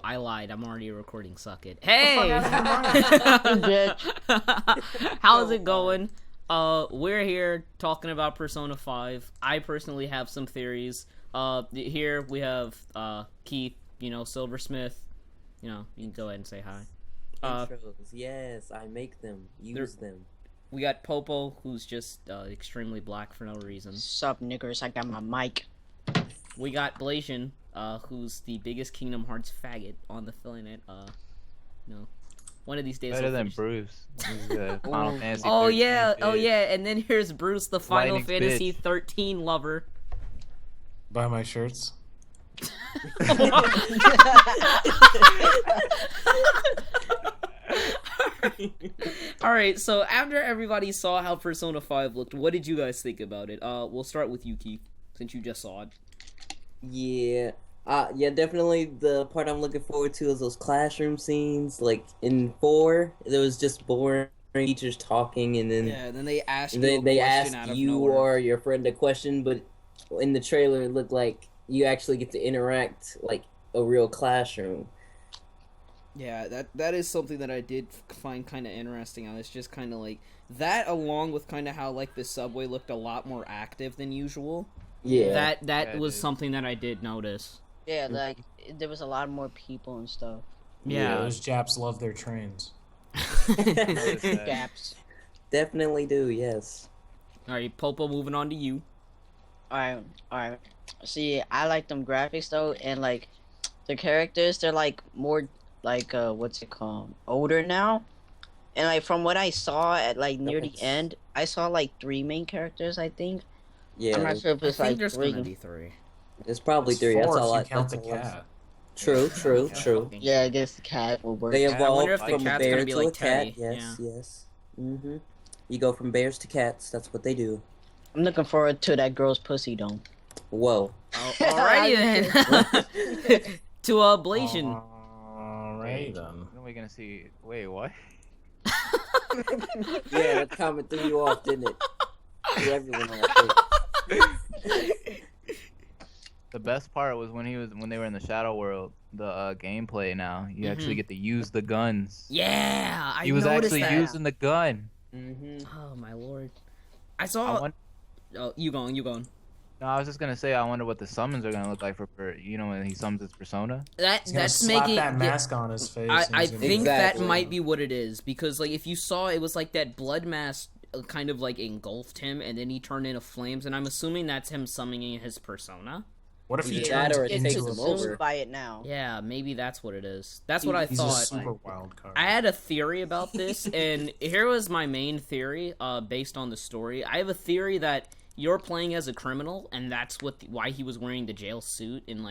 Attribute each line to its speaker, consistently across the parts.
Speaker 1: I lied. I'm already recording. Suck it. Hey! How's it going? We're here talking about Persona 5. I personally have some theories. Here we have, Keith, Silversmith. You can go ahead and say hi.
Speaker 2: Intros, yes, I make them, use them.
Speaker 1: We got Popo, who's just, extremely black for no reason.
Speaker 3: Sup, niggers, I got my mic.
Speaker 1: We got Blasian, who's the biggest Kingdom Hearts faggot on the planet. One of these days.
Speaker 4: Better than Bruce. He's the Final Fantasy.
Speaker 1: Oh
Speaker 4: 13
Speaker 1: yeah,
Speaker 4: shit.
Speaker 1: oh yeah, and then here's Bruce, the Final
Speaker 4: Lightning
Speaker 1: Fantasy
Speaker 4: bitch.
Speaker 1: 13 lover.
Speaker 5: Buy my shirts.
Speaker 1: Alright, so after everybody saw how Persona 5 looked, what did you guys think about it? We'll start with you, Keith, since you just saw it.
Speaker 2: Yeah, definitely the part I'm looking forward to is those classroom scenes. Like, in 4, it was just boring teachers talking, and then...
Speaker 1: Yeah, then they asked you
Speaker 2: they ask you or your friend a question, but in the trailer it looked like you actually get to interact like a real classroom.
Speaker 1: Yeah, that is something that I did find kind of interesting. I was just kind of like that, along with kind of how like the subway looked a lot more active than usual.
Speaker 2: Yeah,
Speaker 1: that was something that I did notice.
Speaker 3: Yeah, like, there was a lot more people and stuff.
Speaker 1: Yeah,
Speaker 5: Those Japs love their trains.
Speaker 3: Gaps.
Speaker 2: definitely do. Yes.
Speaker 1: All right, Popo, moving on to you.
Speaker 3: Alright. See, I like them graphics though, and like, the characters, they're like more like, what's it called? Older now. And like, from what I saw at like near the end, I saw like 3 main characters, I think.
Speaker 2: Yeah,
Speaker 3: I'm not sure if
Speaker 1: I
Speaker 3: it's
Speaker 1: think
Speaker 3: like
Speaker 1: there's
Speaker 3: 3.
Speaker 1: gonna be 3.
Speaker 2: it's probably
Speaker 5: It's
Speaker 2: 3.
Speaker 5: 4
Speaker 2: That's all.
Speaker 5: if you count the
Speaker 2: that's all
Speaker 5: cat.
Speaker 2: True.
Speaker 3: Yeah, I guess the cat will work.
Speaker 2: They
Speaker 1: I
Speaker 2: evolved
Speaker 1: wonder if the
Speaker 2: from a
Speaker 1: cat's
Speaker 2: bear
Speaker 1: gonna be
Speaker 2: to
Speaker 1: like
Speaker 2: a cat.
Speaker 1: Teddy.
Speaker 2: Yes. Mhm. You go from bears to cats. That's what they do.
Speaker 3: I'm looking forward to that girl's pussy though.
Speaker 2: Whoa.
Speaker 1: Alrighty then. To Blasian.
Speaker 5: Alright then.
Speaker 4: When are we gonna see? Wait, what?
Speaker 2: Yeah, that comment threw you off, didn't it? Threw everyone off.
Speaker 4: The best part was when they were in the Shadow World, the gameplay. Now you actually get to use the guns.
Speaker 1: Yeah, I
Speaker 4: He was
Speaker 1: noticed
Speaker 4: actually
Speaker 1: that.
Speaker 4: using the gun.
Speaker 2: Mhm.
Speaker 1: Oh my lord! I
Speaker 4: I
Speaker 1: saw.
Speaker 4: won-
Speaker 1: Oh, you going?
Speaker 4: No, I was just gonna say I wonder what the summons are gonna look like for when he summons his persona.
Speaker 5: He's gonna
Speaker 1: That's
Speaker 5: slap
Speaker 1: making.
Speaker 5: that mask on his face. and
Speaker 1: I
Speaker 5: he's gonna
Speaker 1: think
Speaker 5: be-
Speaker 1: that
Speaker 2: Exactly.
Speaker 1: might be what it is, because like if you saw, it was like that blood mask kind of like engulfed him, and then he turned into flames, and I'm assuming that's him summoning his persona.
Speaker 5: What if he
Speaker 2: Either
Speaker 5: turns
Speaker 2: that or it
Speaker 3: Get
Speaker 2: takes
Speaker 5: into
Speaker 2: him
Speaker 5: a
Speaker 3: consumed
Speaker 2: over.
Speaker 3: by it now.
Speaker 1: Yeah, maybe that's what it is. That's what I
Speaker 5: He's a
Speaker 1: thought.
Speaker 5: super wild card.
Speaker 1: I had a theory about this, and here was my main theory, based on the story. I have a theory that you're playing as a criminal, and that's why he was wearing the jail suit, and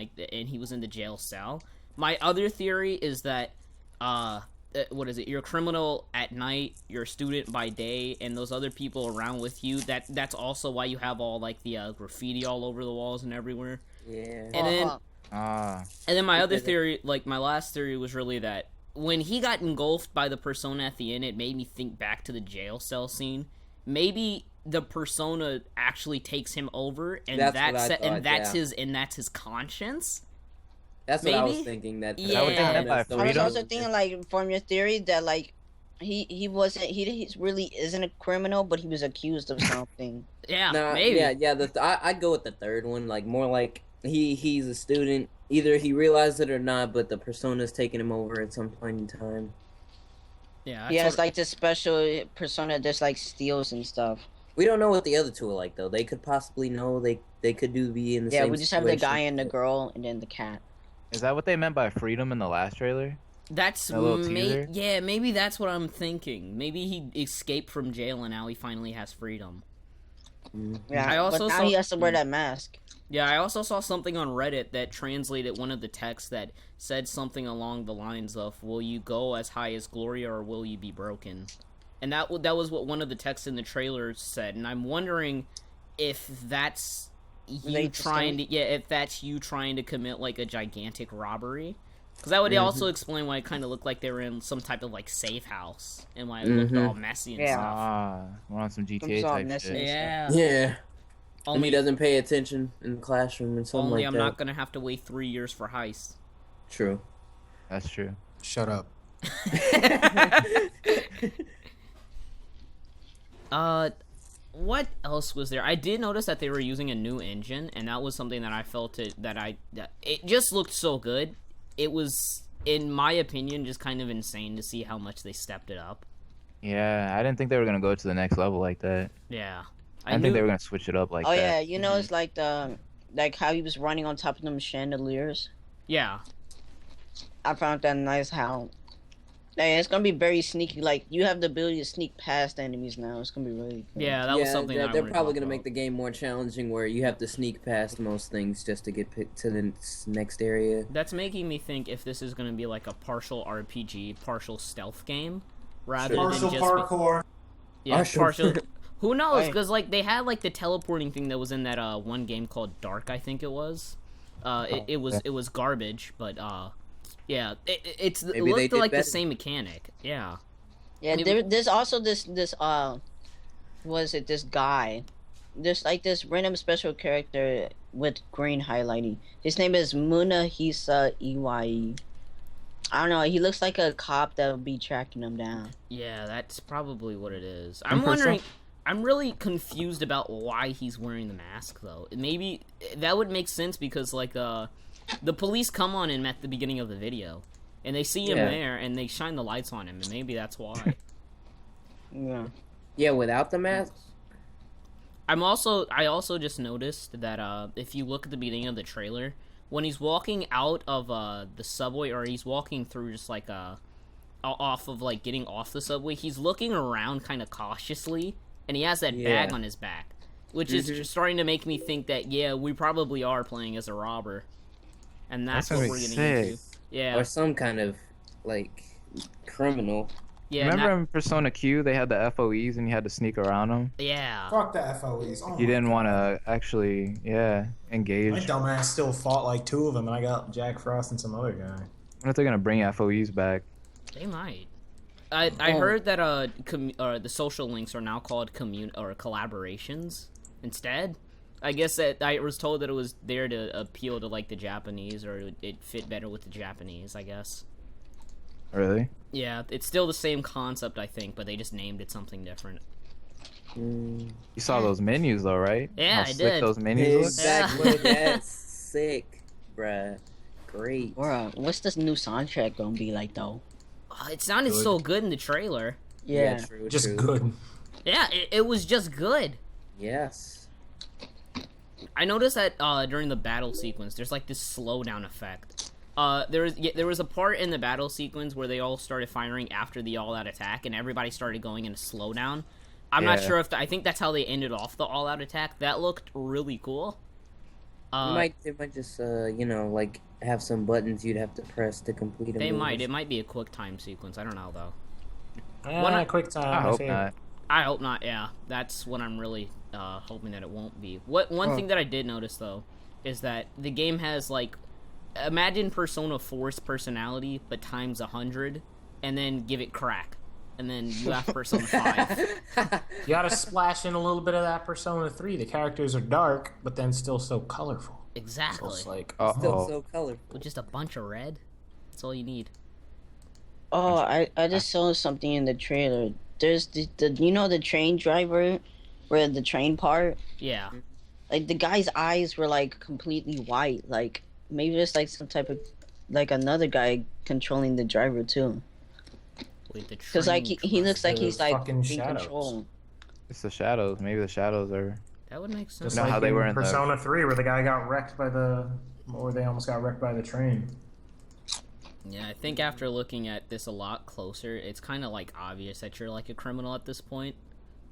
Speaker 1: he was in the jail cell. My other theory is that, what is it? You're a criminal at night, you're a student by day, and those other people around with you. That's also why you have all like the graffiti all over the walls and everywhere.
Speaker 2: Yeah.
Speaker 1: And then my other
Speaker 2: Because
Speaker 1: theory, like my last theory, was really that when he got engulfed by the persona at the end, it made me think back to the jail cell scene. Maybe the persona actually takes him over, and that's his conscience.
Speaker 2: That's what I was
Speaker 1: Maybe?
Speaker 2: thinking. That
Speaker 1: Yeah. That would
Speaker 4: take that by
Speaker 2: that's the
Speaker 3: I was
Speaker 4: freedom?
Speaker 3: also thinking, like, from your theory that like he really isn't a criminal, but he was accused of something.
Speaker 1: Yeah,
Speaker 2: Nah,
Speaker 1: maybe.
Speaker 2: yeah. I'd go with the third one. Like more like he's a student. Either he realized it or not, but the persona's taking him over at some point in time.
Speaker 1: Yeah,
Speaker 3: He has like this special persona that's like steals and stuff.
Speaker 2: We don't know what the other two are like though. They could possibly know. They could be in the
Speaker 3: Yeah,
Speaker 2: same.
Speaker 3: we just have the guy
Speaker 2: situation.
Speaker 3: and the girl, and then the cat.
Speaker 4: Is that what they meant by freedom in the last trailer?
Speaker 1: That's
Speaker 4: A little teaser?
Speaker 1: yeah, maybe that's what I'm thinking. Maybe he escaped from jail and now he finally has freedom.
Speaker 3: Yeah,
Speaker 1: I also
Speaker 3: but now
Speaker 1: saw-
Speaker 3: he has to wear that mask.
Speaker 1: Yeah, I also saw something on Reddit that translated one of the texts that said something along the lines of, "Will you go as high as Gloria, or will you be broken?" And that was what one of the texts in the trailer said. And I'm wondering if that's you trying to, if that's you trying to commit like a gigantic robbery. Because that would also explain why it kind of looked like they were in some type of like safe house, and why it looked all messy and
Speaker 3: Yeah.
Speaker 1: stuff.
Speaker 4: We're on some GTA
Speaker 3: Some
Speaker 4: type
Speaker 3: messy.
Speaker 4: shit.
Speaker 1: Yeah.
Speaker 2: Yeah. And
Speaker 1: Only,
Speaker 2: he doesn't pay attention in the classroom and something
Speaker 1: only
Speaker 2: like
Speaker 1: I'm
Speaker 2: that.
Speaker 1: not gonna have to wait 3 years for heist.
Speaker 2: True.
Speaker 4: That's true.
Speaker 5: Shut up.
Speaker 1: What else was there? I did notice that they were using a new engine, and that was something that I felt that it just looked so good. It was, in my opinion, just kind of insane to see how much they stepped it up.
Speaker 4: Yeah, I didn't think they were gonna go to the next level like that.
Speaker 1: Yeah.
Speaker 4: I didn't think they were gonna switch it up like that.
Speaker 3: Yeah, you know, it's like like how he was running on top of them chandeliers.
Speaker 1: Yeah.
Speaker 3: I found that nice how. Hey, it's gonna be very sneaky. Like you have the ability to sneak past enemies now. It's gonna be really cool.
Speaker 1: Yeah, that was something that
Speaker 2: they're
Speaker 1: I
Speaker 2: probably gonna
Speaker 1: about.
Speaker 2: make the game more challenging, where you have to sneak past most things just to get picked to the next area.
Speaker 1: That's making me think if this is gonna be like a partial RPG, partial stealth game, rather
Speaker 5: Partial
Speaker 1: than just
Speaker 5: parkour.
Speaker 1: yeah, partial. Who knows?
Speaker 3: Right.
Speaker 1: Because like they had like the teleporting thing that was in that one game called Dark, I think it was. It was garbage, but yeah, it
Speaker 2: Maybe they
Speaker 1: looked
Speaker 2: did
Speaker 1: like the
Speaker 2: better.
Speaker 1: same mechanic. Yeah.
Speaker 3: Yeah, there's also this was it this guy? There's like this random special character with green highlighting. His name is Munahisa Iwai. I don't know. He looks like a cop that would be tracking him down.
Speaker 1: Yeah, that's probably what it is.
Speaker 4: In
Speaker 1: I'm
Speaker 4: person?
Speaker 1: wondering. I'm really confused about why he's wearing the mask, though. Maybe that would make sense because, like, the police come on him at the beginning of the video, and they see him
Speaker 2: Yeah.
Speaker 1: there, and they shine the lights on him, and maybe that's why.
Speaker 3: Yeah.
Speaker 2: Yeah, without the mask.
Speaker 1: I also just noticed that if you look at the beginning of the trailer, when he's walking out of the subway, or he's walking through just like off of like getting off the subway, he's looking around kind of cautiously, and he has that bag on his back, which is just starting to make me think that we probably are playing as a robber, and that's
Speaker 4: That's
Speaker 1: what
Speaker 4: gonna
Speaker 1: we're
Speaker 4: be
Speaker 1: getting into.
Speaker 4: sick.
Speaker 1: Yeah,
Speaker 2: Or some kind of like criminal.
Speaker 1: yeah,
Speaker 4: Remember in Persona Q, they had the FOEs and you had to sneak around them?
Speaker 1: yeah.
Speaker 5: Fuck the FOEs. Oh
Speaker 4: You
Speaker 5: my
Speaker 4: didn't
Speaker 5: God.
Speaker 4: want to actually,
Speaker 5: My
Speaker 4: engage.
Speaker 5: dumbass still fought like two of them, and I got Jack Frost and some other guy.
Speaker 4: I wonder if they're gonna bring FOEs back.
Speaker 1: They might. I heard that the social links are now called collaborations instead. I guess that I was told that it was there to appeal to like the Japanese, or it fit better with the Japanese, I guess.
Speaker 4: Really?
Speaker 1: Yeah, it's still the same concept, I think, but they just named it something different.
Speaker 2: Mm.
Speaker 4: You saw those menus though, right?
Speaker 1: Yeah,
Speaker 4: How
Speaker 1: I
Speaker 4: sick
Speaker 1: did.
Speaker 4: those menus look?
Speaker 2: Exactly. That's sick, bruh. Great.
Speaker 3: Or what's this new soundtrack gonna be like though?
Speaker 1: It sounded
Speaker 5: Good.
Speaker 1: so good in the trailer.
Speaker 3: Yeah.
Speaker 2: True.
Speaker 5: Just
Speaker 2: true.
Speaker 5: good.
Speaker 1: Yeah, it was just good.
Speaker 2: Yes.
Speaker 1: I noticed that during the battle sequence, there's like this slowdown effect. There was a part in the battle sequence where they all started firing after the all-out attack, and everybody started going into slowdown. I'm not
Speaker 4: Yeah.
Speaker 1: sure if I think that's how they ended off the all-out attack. That looked really cool.
Speaker 2: They might just like have some buttons you'd have to press to complete them.
Speaker 1: They might. It might be a quick time sequence. I don't know though.
Speaker 5: Quick time.
Speaker 4: I
Speaker 5: my
Speaker 4: hope
Speaker 5: favorite.
Speaker 4: not.
Speaker 1: I hope not. Yeah, that's what I'm really hoping that it won't be. One thing that I did notice though is that the game has like, imagine Persona 4's personality but times 100, and then give it crack, and then you have Persona 5.
Speaker 5: You gotta splash in a little bit of that Persona 3. The characters are dark, but then still so colorful. So
Speaker 1: Exactly.
Speaker 5: it's like,
Speaker 2: Still so colorful.
Speaker 1: With just a bunch of red, that's all you need.
Speaker 3: Oh, I just saw something in the trailer. There's the you know the train driver, where the train part,
Speaker 1: Yeah.
Speaker 3: like the guy's eyes were like completely white. Like maybe there's like some type of like another guy controlling the driver too.
Speaker 1: With the
Speaker 3: Cause like he looks like
Speaker 5: the
Speaker 3: he's like
Speaker 5: fucking
Speaker 3: in
Speaker 5: shadows.
Speaker 3: control.
Speaker 4: It's the shadows. Maybe the shadows are.
Speaker 1: that would make sense.
Speaker 5: just
Speaker 4: know
Speaker 5: like
Speaker 4: how they
Speaker 5: in
Speaker 4: were in the-
Speaker 5: Persona 3, where the guy got wrecked by or they almost got wrecked by the train.
Speaker 1: Yeah, I think after looking at this a lot closer, it's kind of like obvious that you're like a criminal at this point.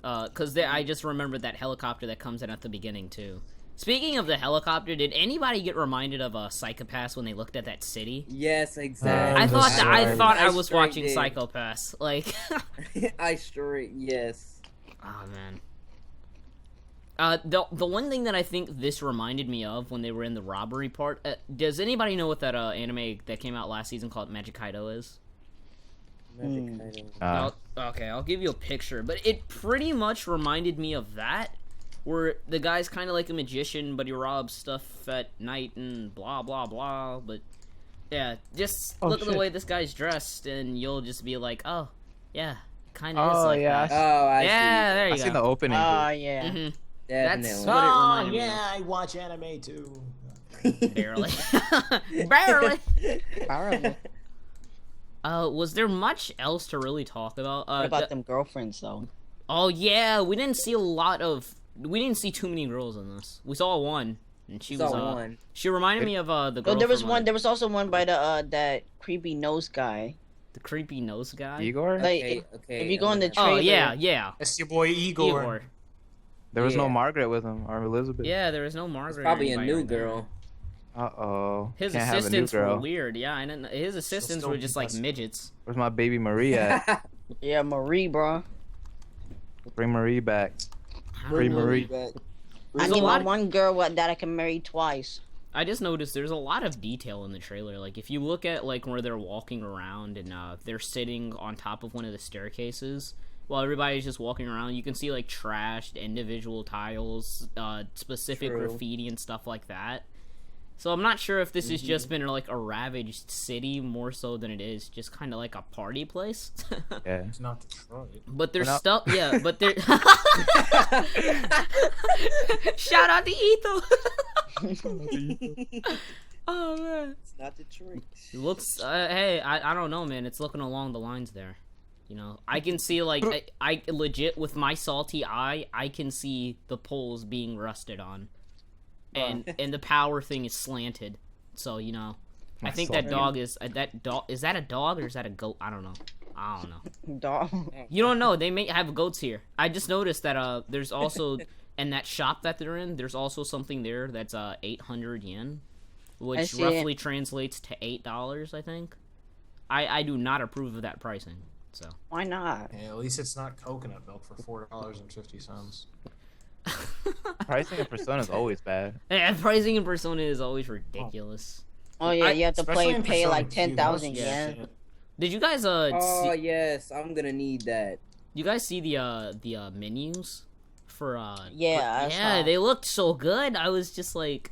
Speaker 1: Cause I just remembered that helicopter that comes in at the beginning too. Speaking of the helicopter, did anybody get reminded of Psychopaths when they looked at that city?
Speaker 2: Yes, exactly.
Speaker 1: I thought
Speaker 5: just
Speaker 1: I
Speaker 5: like-
Speaker 1: thought I
Speaker 2: I
Speaker 1: was
Speaker 2: straight
Speaker 1: watching
Speaker 2: did.
Speaker 1: Psychopaths. Like,
Speaker 2: I straight yes.
Speaker 1: oh man. The one thing that I think this reminded me of when they were in the robbery part. Does anybody know what that anime that came out last season called Magic Kaido is?
Speaker 2: Magic item.
Speaker 1: I'll give you a picture, but it pretty much reminded me of that, where the guy's kind of like a magician, but he robs stuff at night and blah blah blah. But Yeah, just
Speaker 4: Oh,
Speaker 1: look at the
Speaker 4: shit.
Speaker 1: way this guy's dressed, and you'll just be like, oh, yeah, kind of is
Speaker 4: Oh
Speaker 1: like
Speaker 4: yeah,
Speaker 1: that.
Speaker 2: Oh, I
Speaker 1: Yeah, there
Speaker 4: I
Speaker 1: you
Speaker 4: seen
Speaker 1: go.
Speaker 4: the opening.
Speaker 3: Oh
Speaker 4: to it.
Speaker 3: yeah.
Speaker 1: hmm
Speaker 2: see.
Speaker 1: That's
Speaker 2: Definitely.
Speaker 1: what it
Speaker 5: Oh
Speaker 1: reminded me
Speaker 5: yeah, I watch anime too.
Speaker 1: of. Barely. Barely.
Speaker 3: Horrible.
Speaker 1: Was there much else to really talk about?
Speaker 3: What about them girlfriends though?
Speaker 1: Oh yeah, we didn't see too many girls in this. We saw one, and she was
Speaker 2: one.
Speaker 1: she reminded me of the girl.
Speaker 3: Oh, there was
Speaker 1: from,
Speaker 3: one. There was also one by the that creepy nose guy.
Speaker 1: the creepy nose guy.
Speaker 4: Igor.
Speaker 3: Like,
Speaker 2: Okay.
Speaker 3: if you go in the
Speaker 1: Oh
Speaker 3: trailer,
Speaker 1: yeah.
Speaker 5: That's your boy Igor.
Speaker 1: Igor.
Speaker 4: There was no
Speaker 2: Yeah.
Speaker 4: Margaret with him or Elizabeth.
Speaker 1: Yeah, there was no Margaret.
Speaker 2: It's probably
Speaker 1: or
Speaker 2: a
Speaker 1: anybody
Speaker 2: new
Speaker 1: right there.
Speaker 2: girl.
Speaker 1: His
Speaker 4: Can't have a new
Speaker 1: assistants were
Speaker 4: girl.
Speaker 1: weird. Yeah, I didn't. His assistants
Speaker 5: still
Speaker 1: were just like
Speaker 5: be
Speaker 1: midgets.
Speaker 4: Where's my baby Marie at?
Speaker 3: yeah, Marie, bro.
Speaker 4: Bring Marie back.
Speaker 1: I
Speaker 4: Free
Speaker 1: don't know.
Speaker 4: Marie.
Speaker 3: I
Speaker 1: There's a
Speaker 3: need my
Speaker 1: lot-
Speaker 3: one girl that I can marry twice.
Speaker 1: I just noticed there's a lot of detail in the trailer. Like if you look at like where they're walking around and they're sitting on top of one of the staircases while everybody's just walking around, you can see like trashed individual tiles, specific
Speaker 2: True.
Speaker 1: graffiti and stuff like that. So I'm not sure if this has just been like a ravaged city more so than it is just kind of like a party place.
Speaker 4: Yeah.
Speaker 5: It's not Detroit.
Speaker 1: But there's
Speaker 4: We're not-
Speaker 1: stuff, yeah. But there. Shout out to Etho. Oh man.
Speaker 2: It's not Detroit.
Speaker 1: It looks. Hey, I don't know, man. It's looking along the lines there. You know, I can see like I legit with my salty eye, I can see the poles being rusted on, and the power thing is slanted. So you know, I think that dog is that dog. Is that a dog or is that a goat? I don't know.
Speaker 3: Dog.
Speaker 1: You don't know. They may have goats here. I just noticed that there's also in that shop that they're in. There's also something there that's 800 yen,
Speaker 3: I
Speaker 1: which
Speaker 3: see
Speaker 1: roughly translates to $8. I think. I do not approve of that pricing. So
Speaker 3: Why not?
Speaker 5: Yeah, at least it's not coconut milk for $4.50.
Speaker 4: Pricing of Persona is always bad.
Speaker 1: yeah, pricing in Persona is always ridiculous.
Speaker 3: Oh yeah, you have to
Speaker 5: Especially in
Speaker 3: pay
Speaker 5: Persona
Speaker 3: like
Speaker 5: 2,
Speaker 3: 10,000
Speaker 5: that was
Speaker 3: yen.
Speaker 5: shit.
Speaker 1: Did you guys
Speaker 2: Oh
Speaker 1: see,
Speaker 2: yes, I'm gonna need that.
Speaker 1: you guys see the menus for
Speaker 3: Yeah, I
Speaker 1: yeah,
Speaker 3: saw.
Speaker 1: they looked so good. I was just like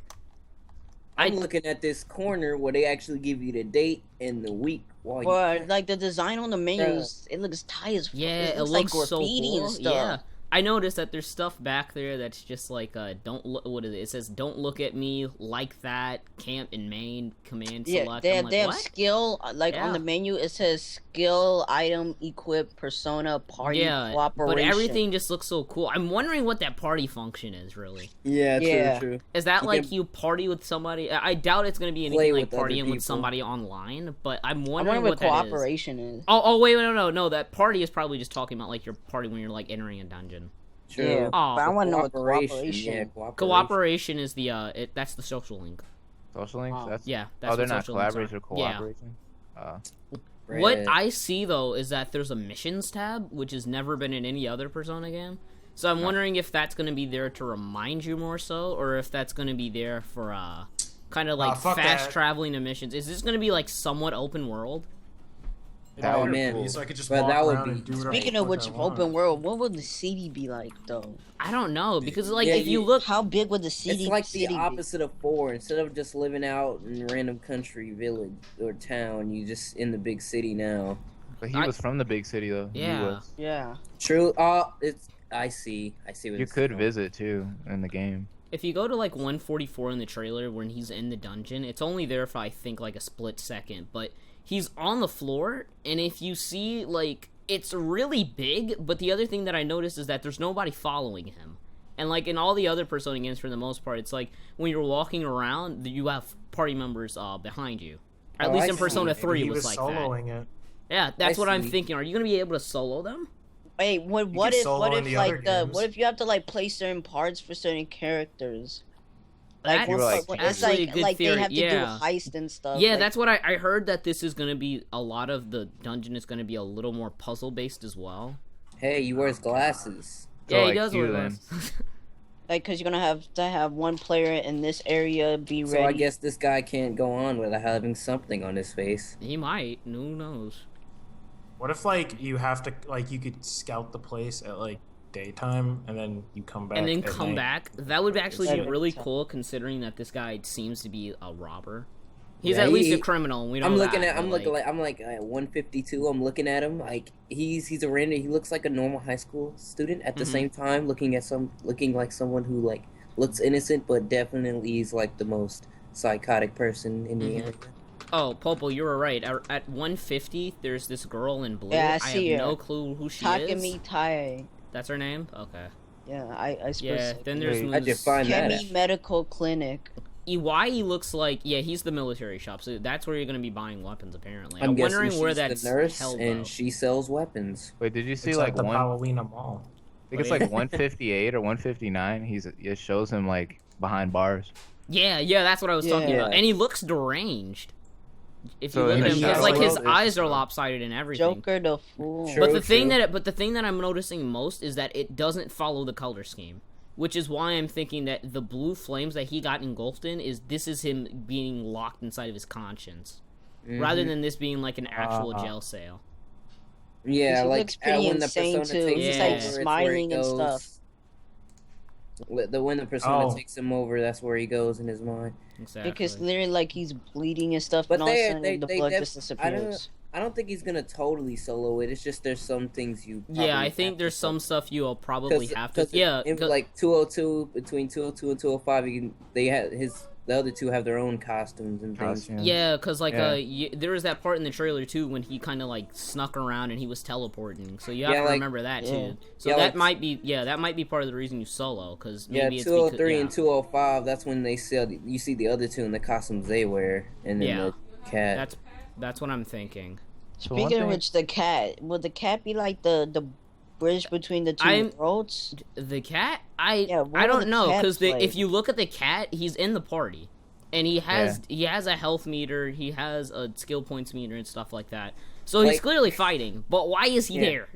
Speaker 2: I'm looking at this corner where they actually give you the date and the week while you.
Speaker 3: But like the design on the menus, it looks tight as fuck.
Speaker 1: yeah, it
Speaker 3: looks like
Speaker 1: looks so
Speaker 3: graffiti
Speaker 1: cool.
Speaker 3: and stuff.
Speaker 1: Yeah. I noticed that there's stuff back there that's just like don't look. What is it? It says "Don't look at me like that." Camp in main command
Speaker 3: Yeah,
Speaker 1: select.
Speaker 3: they
Speaker 1: I'm
Speaker 3: have,
Speaker 1: like,
Speaker 3: they have
Speaker 1: what?
Speaker 3: skill like on
Speaker 1: Yeah.
Speaker 3: the menu. It says skill, item, equip, persona, party,
Speaker 1: Yeah,
Speaker 3: cooperation.
Speaker 1: but everything just looks so cool. I'm wondering what that party function is really.
Speaker 2: Yeah,
Speaker 3: Yeah.
Speaker 2: true.
Speaker 1: Is that
Speaker 2: You
Speaker 1: like
Speaker 2: can
Speaker 1: you party with somebody? I doubt it's gonna be
Speaker 2: play
Speaker 1: anything like
Speaker 2: with other
Speaker 1: partying with
Speaker 2: people.
Speaker 1: somebody online. But I'm
Speaker 3: I
Speaker 1: wondering
Speaker 3: wonder what
Speaker 1: what that is.
Speaker 3: cooperation is.
Speaker 1: Oh wait, no. That party is probably just talking about like your party when you're like entering a dungeon.
Speaker 2: True.
Speaker 3: Yeah,
Speaker 1: Oh,
Speaker 3: but I want to know what
Speaker 2: Cooperation.
Speaker 3: cooperation.
Speaker 2: Yeah, cooperation.
Speaker 1: Cooperation is the that's the social link.
Speaker 4: Social links?
Speaker 3: Oh.
Speaker 4: That's
Speaker 1: Yeah, that's
Speaker 4: oh, they're
Speaker 1: what
Speaker 4: not
Speaker 1: social links
Speaker 4: collaboration or
Speaker 1: are. Yeah.
Speaker 4: cooperation.
Speaker 1: What
Speaker 2: Right.
Speaker 1: I see though is that there's a missions tab, which has never been in any other Persona game. So I'm wondering if that's going to be there to remind you more so, or if that's going to be there for kind of like
Speaker 5: fuck
Speaker 1: fast
Speaker 5: that.
Speaker 1: traveling to missions. Is this going to be like somewhat open world?
Speaker 4: That
Speaker 2: Oh
Speaker 4: would-
Speaker 2: man,
Speaker 5: So I could just
Speaker 2: But
Speaker 5: walk
Speaker 2: that would
Speaker 5: around
Speaker 2: be-
Speaker 5: and do whatever
Speaker 3: Speaking
Speaker 5: the
Speaker 3: of
Speaker 5: fuck
Speaker 3: which,
Speaker 5: I want.
Speaker 3: open world, what would the city be like though?
Speaker 1: I don't know because like
Speaker 2: Yeah,
Speaker 1: if you
Speaker 2: you-
Speaker 1: look,
Speaker 3: How big would the city?
Speaker 2: it's like the
Speaker 3: city be?
Speaker 2: opposite of 4. Instead of just living out in a random country, village, or town, you just in the big city now.
Speaker 4: But he
Speaker 1: I-
Speaker 4: was from the big city though. He
Speaker 1: Yeah.
Speaker 4: was.
Speaker 3: Yeah.
Speaker 2: True. It's. I see. What
Speaker 4: You
Speaker 2: it's
Speaker 4: could
Speaker 2: from.
Speaker 4: visit too in the game.
Speaker 1: if you go to like 144 in the trailer when he's in the dungeon, it's only there for I think like a split second, but he's on the floor, and if you see like it's really big. But the other thing that I noticed is that there's nobody following him, and like in all the other Persona games, for the most part, it's like when you're walking around, you have party members behind you. At
Speaker 2: Oh,
Speaker 1: least
Speaker 2: I
Speaker 1: in
Speaker 2: see.
Speaker 1: Persona
Speaker 5: Maybe
Speaker 1: 3
Speaker 5: he
Speaker 1: was
Speaker 5: was
Speaker 1: like
Speaker 5: soloing it.
Speaker 1: that. Yeah, that's
Speaker 2: I
Speaker 1: what I'm
Speaker 2: see.
Speaker 1: thinking. Are you gonna be able to solo them?
Speaker 3: Wait, what
Speaker 5: could
Speaker 3: if
Speaker 5: solo in the other
Speaker 3: like
Speaker 5: games.
Speaker 3: what if you have to like play certain parts for certain characters? Like,
Speaker 1: That's
Speaker 4: You were, like,
Speaker 3: it's
Speaker 1: actually a
Speaker 3: like
Speaker 1: good
Speaker 3: like
Speaker 1: theory.
Speaker 3: they have to
Speaker 1: Yeah.
Speaker 3: do heist and stuff.
Speaker 1: Yeah,
Speaker 3: like,
Speaker 1: that's what I heard, that this is gonna be a lot of the dungeon is gonna be a little more puzzle based as well.
Speaker 2: Hey, he wears glasses.
Speaker 4: So,
Speaker 1: Yeah, he
Speaker 4: like,
Speaker 1: does
Speaker 4: you
Speaker 1: wear
Speaker 4: then.
Speaker 1: glasses.
Speaker 3: like because you're gonna have to have one player in this area be ready.
Speaker 2: So I guess this guy can't go on without having something on his face.
Speaker 1: He might. Who knows?
Speaker 5: What if like you have to like you could scout the place at like daytime and then you come back
Speaker 1: And then
Speaker 5: at
Speaker 1: come
Speaker 5: night?
Speaker 1: back. That would actually be
Speaker 3: That'd be
Speaker 1: really
Speaker 3: tough.
Speaker 1: cool, considering that this guy seems to be a robber. He's
Speaker 2: Yeah,
Speaker 1: at least a criminal. And we know
Speaker 2: I'm
Speaker 1: that,
Speaker 2: looking at.
Speaker 1: but,
Speaker 2: I'm like at 152. I'm looking at him like he's a random. He looks like a normal high school student at the same time, looking like someone who like looks innocent, but definitely is like the most psychotic person in the area.
Speaker 1: Oh, Popo, you were right. At 150, there's this girl in blue.
Speaker 3: Yeah,
Speaker 1: I
Speaker 3: see
Speaker 1: have
Speaker 3: her.
Speaker 1: no clue who she is.
Speaker 3: Takemi Tai.
Speaker 1: That's her name? Okay.
Speaker 3: Yeah, I suppose.
Speaker 1: Yeah, then there's
Speaker 2: I just find that.
Speaker 3: Kemi Medical Clinic.
Speaker 1: Iwai looks like, yeah, he's the military shop, so that's where you're going to be buying weapons, apparently.
Speaker 2: I'm guessing
Speaker 1: wondering where
Speaker 2: she's
Speaker 1: that's
Speaker 2: the nurse,
Speaker 1: held,
Speaker 2: and
Speaker 1: though.
Speaker 2: she sells weapons.
Speaker 4: Wait, did you see
Speaker 5: It's
Speaker 4: like
Speaker 5: the
Speaker 4: one? I
Speaker 5: Paulina Mall.
Speaker 4: think it's like 158 or 159. It shows him like behind bars.
Speaker 1: Yeah, that's what I was talking
Speaker 2: Yeah.
Speaker 1: about. And he looks deranged. If you
Speaker 4: So
Speaker 1: look
Speaker 4: in
Speaker 1: at
Speaker 4: the
Speaker 1: him, because
Speaker 4: shadow
Speaker 1: like his
Speaker 4: world,
Speaker 1: eyes
Speaker 4: it's,
Speaker 1: are lopsided and everything.
Speaker 3: Joker the Fool.
Speaker 2: Sure.
Speaker 1: But the thing that I'm noticing most is that it doesn't follow the color scheme, which is why I'm thinking that the blue flames that he got engulfed in is him being locked inside of his conscience, rather than this being like an actual jail cell.
Speaker 2: Yeah,
Speaker 3: He
Speaker 2: like
Speaker 3: looks pretty
Speaker 2: when the
Speaker 3: insane
Speaker 2: persona
Speaker 3: too.
Speaker 2: takes
Speaker 3: He's
Speaker 1: Yeah.
Speaker 3: like
Speaker 2: over, it's where it
Speaker 3: smiling and
Speaker 2: goes.
Speaker 3: stuff.
Speaker 2: When the persona
Speaker 5: Oh.
Speaker 2: takes him over, that's where he goes in his mind.
Speaker 1: Exactly.
Speaker 3: Because literally, like he's bleeding and stuff,
Speaker 2: But
Speaker 3: and all of a
Speaker 2: they-
Speaker 3: sudden
Speaker 2: they-
Speaker 3: the
Speaker 2: they
Speaker 3: blood
Speaker 2: def-
Speaker 3: just
Speaker 2: I
Speaker 3: disappears.
Speaker 2: I don't think he's gonna totally solo it. It's just there's some things you.
Speaker 1: Yeah, I
Speaker 2: probably
Speaker 1: think
Speaker 2: have
Speaker 1: there's
Speaker 2: to
Speaker 1: some stuff you'll probably have to.
Speaker 2: Cause
Speaker 1: Yeah,
Speaker 2: in like 202, between 202 and 205, the other two have their own costumes and things.
Speaker 4: Costume.
Speaker 1: yeah, because like
Speaker 4: Yeah.
Speaker 1: there was that part in the trailer too when he kind of like snuck around and he was teleporting. So you have
Speaker 2: Yeah,
Speaker 1: to
Speaker 2: like-
Speaker 1: remember that
Speaker 3: Yeah.
Speaker 1: too. So
Speaker 2: Yeah,
Speaker 1: that
Speaker 2: like-
Speaker 1: might be part of the reason you solo, because
Speaker 2: Yeah,
Speaker 1: maybe it's
Speaker 2: 203
Speaker 1: because,
Speaker 2: and 205. That's when they sell. You see the other two in the costumes they wear, and then
Speaker 1: Yeah.
Speaker 2: the cat.
Speaker 1: That's what I'm thinking.
Speaker 4: So one
Speaker 3: Speaking of
Speaker 4: thing-
Speaker 3: which, the cat would the cat be like the bridge between the 2
Speaker 1: I'm-
Speaker 3: worlds?
Speaker 1: The cat,
Speaker 3: Yeah, what
Speaker 1: I
Speaker 3: would
Speaker 1: don't
Speaker 3: the
Speaker 1: know,
Speaker 3: cat
Speaker 1: because
Speaker 3: play?
Speaker 1: if you look at the cat, he's in the party, and he has a health meter, he has a skill points meter and stuff like that. So he's
Speaker 2: Like-
Speaker 1: clearly fighting, but why is he
Speaker 2: Yeah.
Speaker 1: there?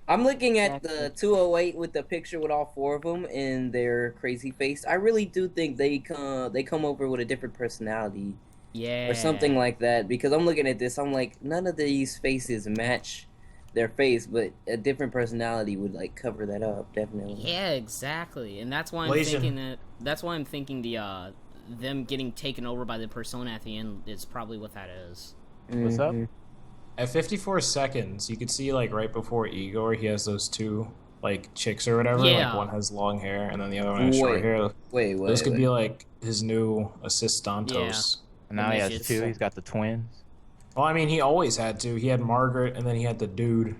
Speaker 2: I'm looking at
Speaker 3: Exactly.
Speaker 2: the 208 with the picture with all four of them and their crazy face. I really do think they come over with a different personality
Speaker 1: Yeah.
Speaker 2: or something like that. Because I'm looking at this, I'm like, none of these faces match their face, but a different personality would like cover that up, definitely.
Speaker 1: Yeah, exactly, and that's why I'm
Speaker 5: Blazing.
Speaker 1: thinking that. That's why I'm thinking them getting taken over by the persona at the end is probably what that is.
Speaker 4: What's up?
Speaker 2: Mhm.
Speaker 5: At 54 seconds, you could see like right before Igor, he has those two like chicks or whatever.
Speaker 1: Yeah.
Speaker 5: Like one has long hair and then the other one has short
Speaker 2: Wait.
Speaker 5: hair.
Speaker 2: Wait,
Speaker 5: Those could
Speaker 2: wait.
Speaker 5: be like his new assistantos.
Speaker 4: And now he has
Speaker 1: Midgets.
Speaker 4: 2. He's got the twins.
Speaker 5: Well, I mean, he always had to. He had Margaret, and then he had the dude.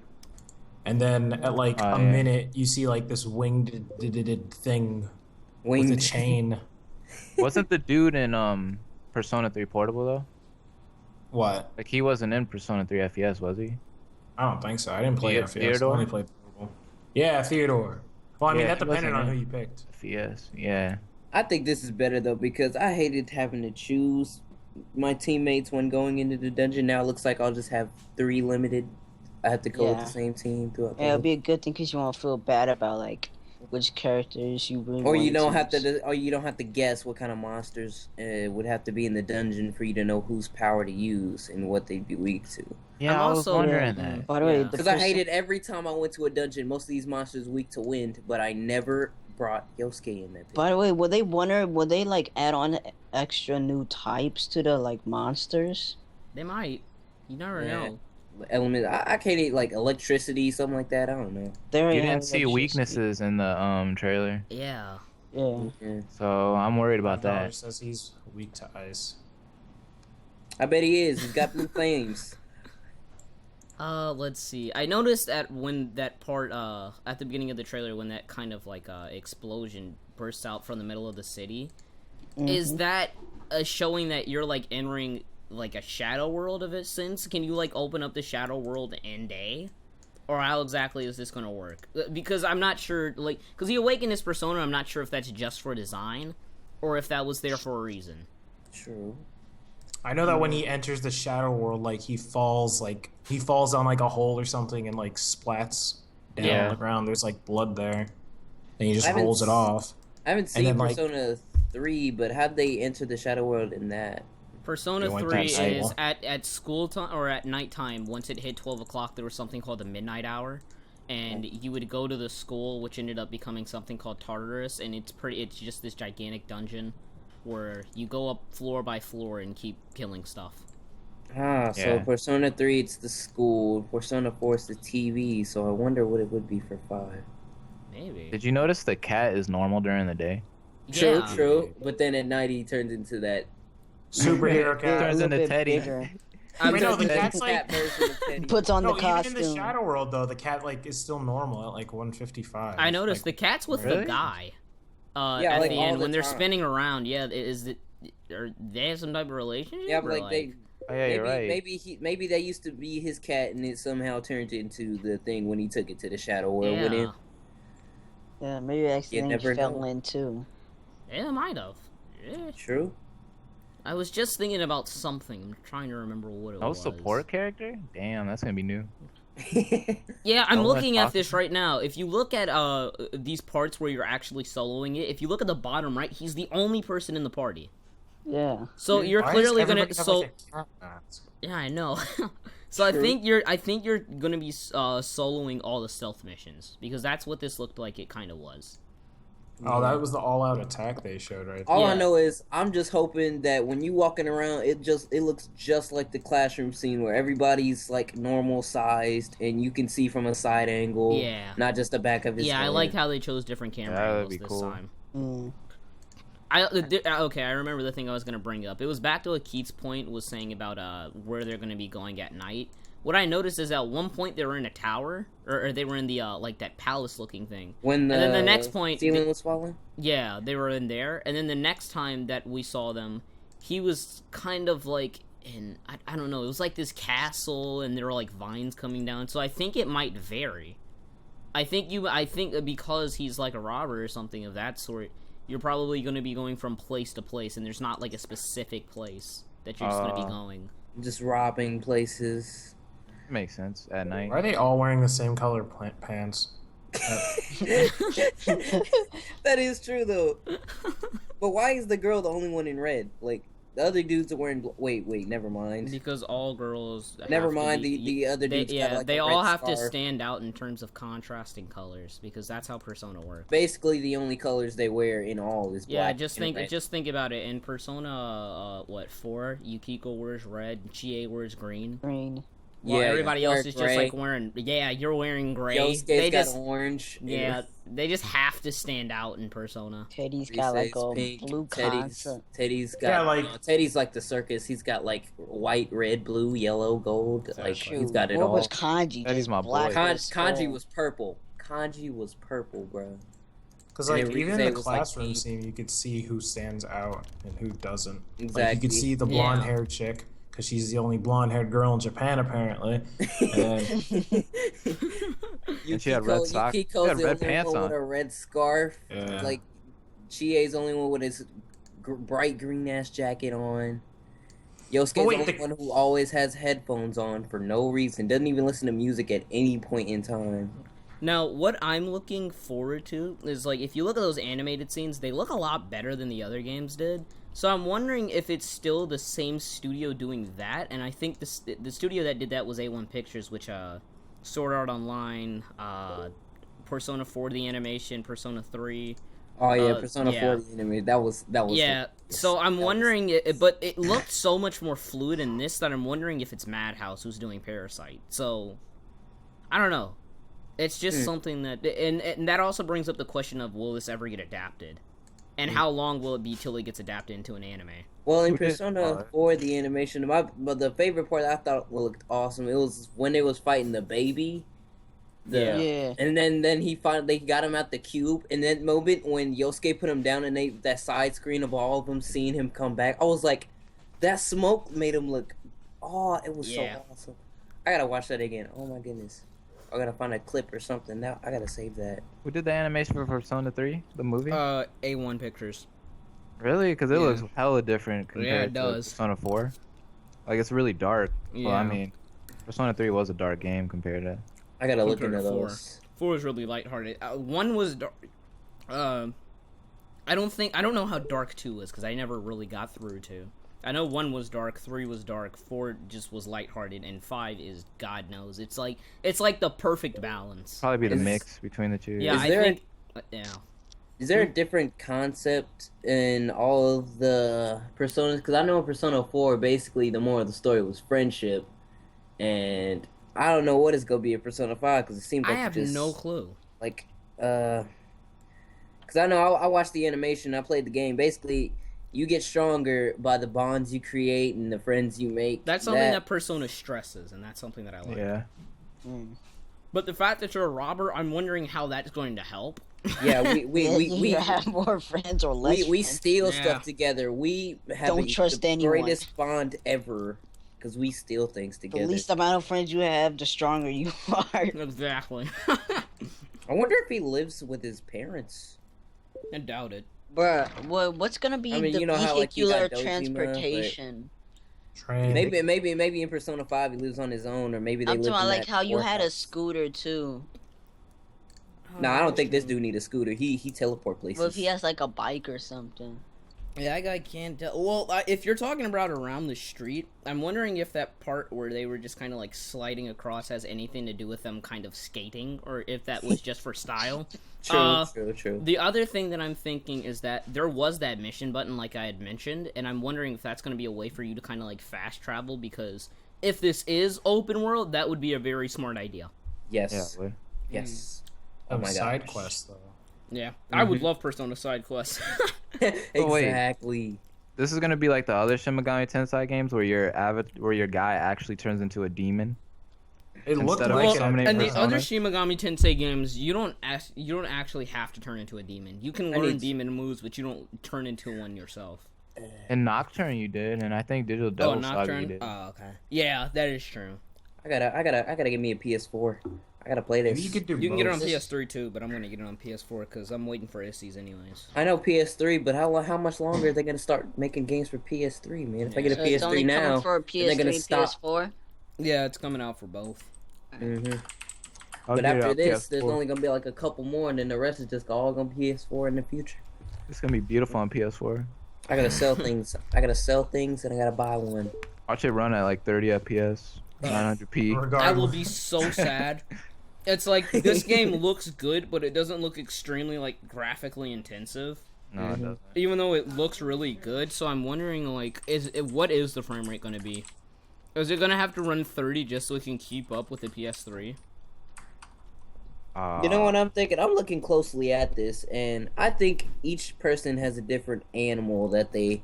Speaker 5: And then at like
Speaker 4: Oh,
Speaker 5: a
Speaker 4: yeah.
Speaker 5: minute, you see like this winged thing with a
Speaker 2: Winged.
Speaker 5: chain.
Speaker 4: Wasn't the dude in Persona 3 Portable though?
Speaker 5: What?
Speaker 4: Like he wasn't in Persona 3 FES, was he?
Speaker 5: I don't think so. I didn't play FES. I
Speaker 4: Theodore?
Speaker 5: only played Portable. Yeah, Theodore. Well, I mean,
Speaker 4: Yeah,
Speaker 5: that
Speaker 4: he
Speaker 5: depended
Speaker 4: wasn't
Speaker 5: on
Speaker 4: in.
Speaker 5: who you picked.
Speaker 4: FES, yeah.
Speaker 2: I think this is better though because I hated having to choose my teammates when going into the dungeon. Now it looks like I'll just have 3 limited. I have to go with
Speaker 3: Yeah.
Speaker 2: the same team throughout. the
Speaker 3: Yeah, it'll
Speaker 2: whole-
Speaker 3: be a good thing because you won't feel bad about like which characters you really.
Speaker 2: Or you
Speaker 3: wanted
Speaker 2: don't have
Speaker 3: use.
Speaker 2: to, or you don't have to guess what kind of monsters would have to be in the dungeon for you to know whose power to use and what they'd be weak to.
Speaker 4: Yeah,
Speaker 1: I'm
Speaker 4: I was
Speaker 1: also-
Speaker 4: wondering
Speaker 3: Yeah.
Speaker 4: that.
Speaker 3: By the way,
Speaker 1: Yeah.
Speaker 3: the
Speaker 2: Because I
Speaker 3: person-
Speaker 2: hated every time I went to a dungeon. Most of these monsters weak to wind, but I never brought Yosuke in that.
Speaker 3: By the way, would they like add on extra new types to the like monsters?
Speaker 1: They might. You never
Speaker 2: Yeah.
Speaker 1: know.
Speaker 2: Element, I can't eat like electricity, something like that. I don't know.
Speaker 3: They
Speaker 4: You
Speaker 3: already
Speaker 4: didn't
Speaker 3: have
Speaker 4: see
Speaker 3: electricity.
Speaker 4: weaknesses in the trailer,
Speaker 1: Yeah.
Speaker 3: Yeah.
Speaker 2: Yeah.
Speaker 4: so I'm worried about
Speaker 5: My daughter
Speaker 4: that.
Speaker 5: says he's weak to ice.
Speaker 2: I bet he is. He's got blue flames.
Speaker 1: Let's see. I noticed when that part, at the beginning of the trailer, when that kind of like explosion bursts out from the middle of the city, is that showing that you're like entering like a shadow world of it? Since can you like open up the shadow world in day, or how exactly is this gonna work? Because I'm not sure. Like, because he awakened his persona, I'm not sure if that's just for design, or if that was there for a reason.
Speaker 2: True.
Speaker 5: I know that when he enters the shadow world, like he falls on like a hole or something and like splats down
Speaker 4: Yeah.
Speaker 5: on the ground. There's like blood there, and he just
Speaker 2: I haven't
Speaker 5: rolls it
Speaker 2: s-
Speaker 5: off.
Speaker 2: I haven't seen
Speaker 5: then, like-
Speaker 2: Persona 3, but how'd they enter the shadow world in that?
Speaker 1: Persona
Speaker 5: They went
Speaker 1: 3
Speaker 5: that
Speaker 1: is
Speaker 5: cycle.
Speaker 1: at school time or at nighttime. Once it hit 12 o'clock, there was something called the midnight hour, and you would go to the school, which ended up becoming something called Tartarus, and it's just this gigantic dungeon where you go up floor by floor and keep killing stuff.
Speaker 2: Ah, so
Speaker 4: Yeah.
Speaker 2: Persona 3, it's the school. Persona 4 is the TV. So I wonder what it would be for 5.
Speaker 1: Maybe.
Speaker 4: Did you notice the cat is normal during the day?
Speaker 2: True,
Speaker 1: Yeah.
Speaker 2: true. But then at night he turns into that.
Speaker 5: Superhero
Speaker 3: Yeah, a
Speaker 5: cat.
Speaker 4: Turns
Speaker 3: little
Speaker 4: into
Speaker 3: bit
Speaker 4: Teddy.
Speaker 3: bigger.
Speaker 5: Wait, no, the
Speaker 2: Teddy-
Speaker 5: cat's like.
Speaker 2: cat version of Teddy.
Speaker 3: Puts on
Speaker 5: No,
Speaker 3: the
Speaker 5: even
Speaker 3: costume.
Speaker 5: in the Shadow World though, the cat like is still normal at like 155.
Speaker 1: I noticed
Speaker 5: Like,
Speaker 1: the cat's with
Speaker 4: Really?
Speaker 1: the guy.
Speaker 2: Yeah,
Speaker 1: at
Speaker 2: like,
Speaker 1: the
Speaker 2: all
Speaker 1: end
Speaker 2: the
Speaker 1: when they're
Speaker 2: time.
Speaker 1: spinning around. Yeah, is it? Or they have some type of relationship?
Speaker 2: Yeah,
Speaker 1: or,
Speaker 2: but like they.
Speaker 4: Oh yeah, you're right.
Speaker 2: Maybe that used to be his cat, and it somehow turned into the thing when he took it to the Shadow World with
Speaker 1: Yeah.
Speaker 2: him.
Speaker 3: Yeah, maybe accidentally
Speaker 2: never
Speaker 3: fell
Speaker 2: know.
Speaker 3: in too.
Speaker 1: Yeah, it might have. Yeah.
Speaker 2: True.
Speaker 1: I was just thinking about something. I'm trying to remember what it
Speaker 4: No
Speaker 1: was.
Speaker 4: support character? Damn, that's gonna be new.
Speaker 1: Yeah, I'm
Speaker 4: Oh,
Speaker 1: looking
Speaker 4: that's
Speaker 1: at this right now. If you look at these parts where you're actually soloing it, if you look at the bottom right, he's the only person in the party.
Speaker 3: Yeah.
Speaker 1: So you're
Speaker 5: why does
Speaker 1: clearly gonna
Speaker 5: everybody have,
Speaker 1: so
Speaker 5: like, a cat mask?
Speaker 1: yeah, I know. So
Speaker 2: True.
Speaker 1: I think you're gonna be soloing all the stealth missions because that's what this looked like. It kind of was.
Speaker 5: Oh, that was the all-out attack they showed right there.
Speaker 2: All I
Speaker 1: Yeah.
Speaker 2: know is I'm just hoping that when you walking around, it looks just like the classroom scene where everybody's like normal sized and you can see from a side angle,
Speaker 1: Yeah.
Speaker 2: not just the back of his
Speaker 1: Yeah, I
Speaker 2: head.
Speaker 1: liked how they chose different camera
Speaker 4: That would
Speaker 1: angles
Speaker 4: be
Speaker 1: this
Speaker 4: cool.
Speaker 1: time.
Speaker 3: Mm.
Speaker 1: Okay, I remember the thing I was gonna bring up. It was back to what Keith's point was saying about where they're gonna be going at night. What I noticed is at one point they were in a tower, or they were in the like that palace-looking thing.
Speaker 2: When the,
Speaker 1: And then the next point,
Speaker 2: ceiling was falling.
Speaker 1: Yeah, they were in there, and then the next time that we saw them, he was kind of like in I don't know. It was like this castle, and there were like vines coming down. So I think it might vary. I think because he's like a robber or something of that sort, you're probably going to be going from place to place, and there's not like a specific place that you're just going to be going.
Speaker 2: Just robbing places.
Speaker 4: Makes sense at night.
Speaker 5: Why are they all wearing the same color pants?
Speaker 2: That is true though. But why is the girl the only one in red? Like the other dudes are wearing. Wait, never mind.
Speaker 1: Because all girls.
Speaker 2: Never
Speaker 1: have to
Speaker 2: mind,
Speaker 1: be-
Speaker 2: the other
Speaker 1: They,
Speaker 2: dudes got,
Speaker 1: yeah,
Speaker 2: like,
Speaker 1: they
Speaker 2: a
Speaker 1: all
Speaker 2: red
Speaker 1: have to
Speaker 2: scarf.
Speaker 1: stand out in terms of contrasting colors because that's how Persona works.
Speaker 2: Basically, the only colors they wear in all is black.
Speaker 1: Yeah,
Speaker 2: and red.
Speaker 1: just think about it. In Persona, 4, Yukiko wears red, Chie wears green.
Speaker 3: Green.
Speaker 1: While
Speaker 2: Yeah,
Speaker 1: everybody
Speaker 2: wear
Speaker 1: else is just
Speaker 2: gray.
Speaker 1: like wearing. Yeah, you're wearing gray.
Speaker 2: Yosuke's
Speaker 1: They
Speaker 2: got
Speaker 1: just
Speaker 2: orange.
Speaker 1: yeah, they just have to stand out in Persona.
Speaker 3: Teddy's
Speaker 2: Rise's
Speaker 3: got like a
Speaker 2: pink.
Speaker 3: blue
Speaker 2: Teddy's
Speaker 3: contra.
Speaker 2: Teddy's got
Speaker 5: Yeah, like-
Speaker 2: Teddy's like the circus. He's got like white, red, blue, yellow, gold. Like
Speaker 5: Shoot,
Speaker 2: he's got it
Speaker 3: What
Speaker 2: all.
Speaker 3: was Kanji?
Speaker 4: Teddy's
Speaker 3: Just
Speaker 4: my boy.
Speaker 3: black as
Speaker 2: Kanji
Speaker 3: skull.
Speaker 2: was purple. Kanji was purple, bro.
Speaker 5: Because
Speaker 2: And
Speaker 5: like
Speaker 2: then
Speaker 5: even
Speaker 2: Rise
Speaker 5: in the
Speaker 2: was, like,
Speaker 5: classroom
Speaker 2: pink.
Speaker 5: scene, you could see who stands out and who doesn't. Like you
Speaker 2: Exactly.
Speaker 5: could see the blonde-haired chick because she's the only blonde-haired girl in Japan apparently. And
Speaker 4: And she had red socks. She
Speaker 2: Yukiko's
Speaker 4: had
Speaker 2: the
Speaker 4: red
Speaker 2: only
Speaker 4: pants
Speaker 2: one
Speaker 4: on.
Speaker 2: with a red scarf.
Speaker 5: Yeah.
Speaker 2: Like Chie's the only one with his bright green ass jacket on. Yosuke's
Speaker 5: But wait,
Speaker 2: the only
Speaker 5: the-
Speaker 2: one who always has headphones on for no reason. Doesn't even listen to music at any point in time.
Speaker 1: Now, what I'm looking forward to is like if you look at those animated scenes, they look a lot better than the other games did. So I'm wondering if it's still the same studio doing that, and I think the studio that did that was A1 Pictures, which Sword Art Online, Persona 4 the animation, Persona 3.
Speaker 2: Oh yeah, Persona
Speaker 1: yeah.
Speaker 2: 4 the anime. That was
Speaker 1: Yeah, so I'm wondering, but it looked so much more fluid in this that I'm wondering if it's Madhouse who's doing Parasite. So, I don't know. It's just something that, and that also brings up the question of will this ever get adapted, and how long will it be till it gets adapted into an anime?
Speaker 2: Well, in
Speaker 4: Who did-
Speaker 2: Persona 4 the animation, but the favorite part I thought looked awesome. It was when they was fighting the baby.
Speaker 1: Yeah.
Speaker 3: Yeah.
Speaker 2: And then they got him at the cube, and that moment when Yosuke put him down and that side screen of all of them seeing him come back, I was like, that smoke made him look. Oh, it was
Speaker 1: Yeah.
Speaker 2: so awesome. I gotta watch that again. Oh my goodness, I gotta find a clip or something. Now I gotta save that.
Speaker 4: Who did the animation for Persona 3, the movie?
Speaker 1: A1 Pictures.
Speaker 4: Really? Because it
Speaker 1: yeah.
Speaker 4: looks hella different
Speaker 1: Yeah, it
Speaker 4: compared to
Speaker 1: does.
Speaker 4: Persona 4. Like, it's really dark.
Speaker 1: Yeah.
Speaker 4: Well, I mean, Persona 3 was a dark game compared to...
Speaker 2: I gotta look
Speaker 1: Compared
Speaker 2: into
Speaker 1: to 4.
Speaker 2: those.
Speaker 1: 4 was really lighthearted. 1 was dark. I don't know how dark 2 was because I never really got through 2. I know 1 was dark, 3 was dark, 4 just was lighthearted, and 5 is God knows. It's like the perfect balance.
Speaker 4: Probably be the
Speaker 2: Is-
Speaker 4: mix between the two.
Speaker 1: Yeah,
Speaker 2: Is
Speaker 1: I
Speaker 2: there
Speaker 1: think. Yeah.
Speaker 2: Is there a different concept in all of the personas? Because I know in Persona 4, basically the moral of the story was friendship, and I don't know what is gonna be in Persona 5 because it seems
Speaker 1: I
Speaker 2: like
Speaker 1: have
Speaker 2: just
Speaker 1: no clue.
Speaker 2: like because I know I watched the animation, I played the game. Basically, you get stronger by the bonds you create and the friends you make.
Speaker 1: That's something that Persona stresses, and that's something that I like.
Speaker 4: Yeah.
Speaker 1: But the fact that you're a robber, I'm wondering how that's going to help.
Speaker 2: Yeah, we
Speaker 3: have more friends or less.
Speaker 2: we
Speaker 3: friends.
Speaker 2: steal
Speaker 1: Yeah.
Speaker 2: stuff together. We have
Speaker 3: Don't trust
Speaker 2: the
Speaker 3: anyone.
Speaker 2: greatest bond ever because we steal things
Speaker 3: The
Speaker 2: together.
Speaker 3: least amount of friends you have, the stronger you are.
Speaker 1: Exactly.
Speaker 2: I wonder if he lives with his parents.
Speaker 1: I doubt it.
Speaker 3: Bruh, what's gonna be
Speaker 2: I mean,
Speaker 3: the
Speaker 2: you know how, like, you
Speaker 3: vehicular
Speaker 2: got Dojima,
Speaker 3: transportation?
Speaker 5: Train.
Speaker 2: Maybe in Persona 5 he lives on his own, or maybe they
Speaker 3: I'm
Speaker 2: live
Speaker 3: talking
Speaker 2: in
Speaker 3: about like
Speaker 2: that
Speaker 3: how you had a
Speaker 2: warehouse.
Speaker 3: scooter too.
Speaker 2: Nah, I don't think this dude need a scooter. He teleport places.
Speaker 3: Well, if he has like a bike or something.
Speaker 1: Yeah, I can't tell. Well, if you're talking about around the street, I'm wondering if that part where they were just kind of like sliding across has anything to do with them kind of skating, or if that was just for style.
Speaker 2: True.
Speaker 1: The other thing that I'm thinking is that there was that mission button, like I had mentioned, and I'm wondering if that's going to be a way for you to kind of like fast travel, because if this is open world, that would be a very smart idea.
Speaker 2: Yes.
Speaker 4: Yeah.
Speaker 2: Yes. Oh my
Speaker 5: Side
Speaker 2: gosh.
Speaker 5: quest though.
Speaker 1: Yeah, I would love Persona side quests.
Speaker 2: Exactly.
Speaker 4: This is gonna be like the other Shin Megami Tensei games where your guy actually turns into a demon.
Speaker 5: It looked
Speaker 4: Instead of
Speaker 5: like
Speaker 4: summoning
Speaker 5: it.
Speaker 1: And the
Speaker 4: Persona?
Speaker 1: other Shin Megami Tensei games, you don't actually have to turn into a demon. You can learn demon moves, but you don't turn into one yourself.
Speaker 4: In Nocturne you did, and I think Digital Devil Saga you
Speaker 1: Nocturne.
Speaker 4: did.
Speaker 1: Oh, okay. Yeah, that is true.
Speaker 2: I gotta give me a PS4. I gotta play this.
Speaker 5: Maybe you could do
Speaker 1: You can get it on
Speaker 5: both.
Speaker 1: PS3 too, but I'm gonna get it on PS4 because I'm waiting for Issies anyways.
Speaker 2: I know PS3, but how much longer are they gonna start making games for PS3, man? If I get a
Speaker 3: So it's only
Speaker 2: PS3
Speaker 3: coming
Speaker 2: now,
Speaker 3: for
Speaker 2: then they're gonna
Speaker 3: PS3,
Speaker 2: stop.
Speaker 3: PS4.
Speaker 1: Yeah, it's coming out for both.
Speaker 2: hmm
Speaker 4: I'll
Speaker 2: But
Speaker 4: get it
Speaker 2: after
Speaker 4: on
Speaker 2: this, there's
Speaker 4: PS4.
Speaker 2: only gonna be like a couple more, and then the rest is just all gonna be PS4 in the future.
Speaker 4: It's gonna be beautiful on PS4.
Speaker 2: I gotta sell things. I gotta sell things, and I gotta buy one.
Speaker 4: Watch it run at like 30 FPS, 900p.
Speaker 1: I will
Speaker 5: Regardless.
Speaker 1: be so sad. It's like this game looks good, but it doesn't look extremely like graphically intensive.
Speaker 4: No, it doesn't.
Speaker 1: Even though it looks really good, so I'm wondering like, what is the frame rate going to be? Is it going to have to run 30 just so it can keep up with the PS3?
Speaker 2: You know what I'm thinking? I'm looking closely at this, and I think each person has a different animal that they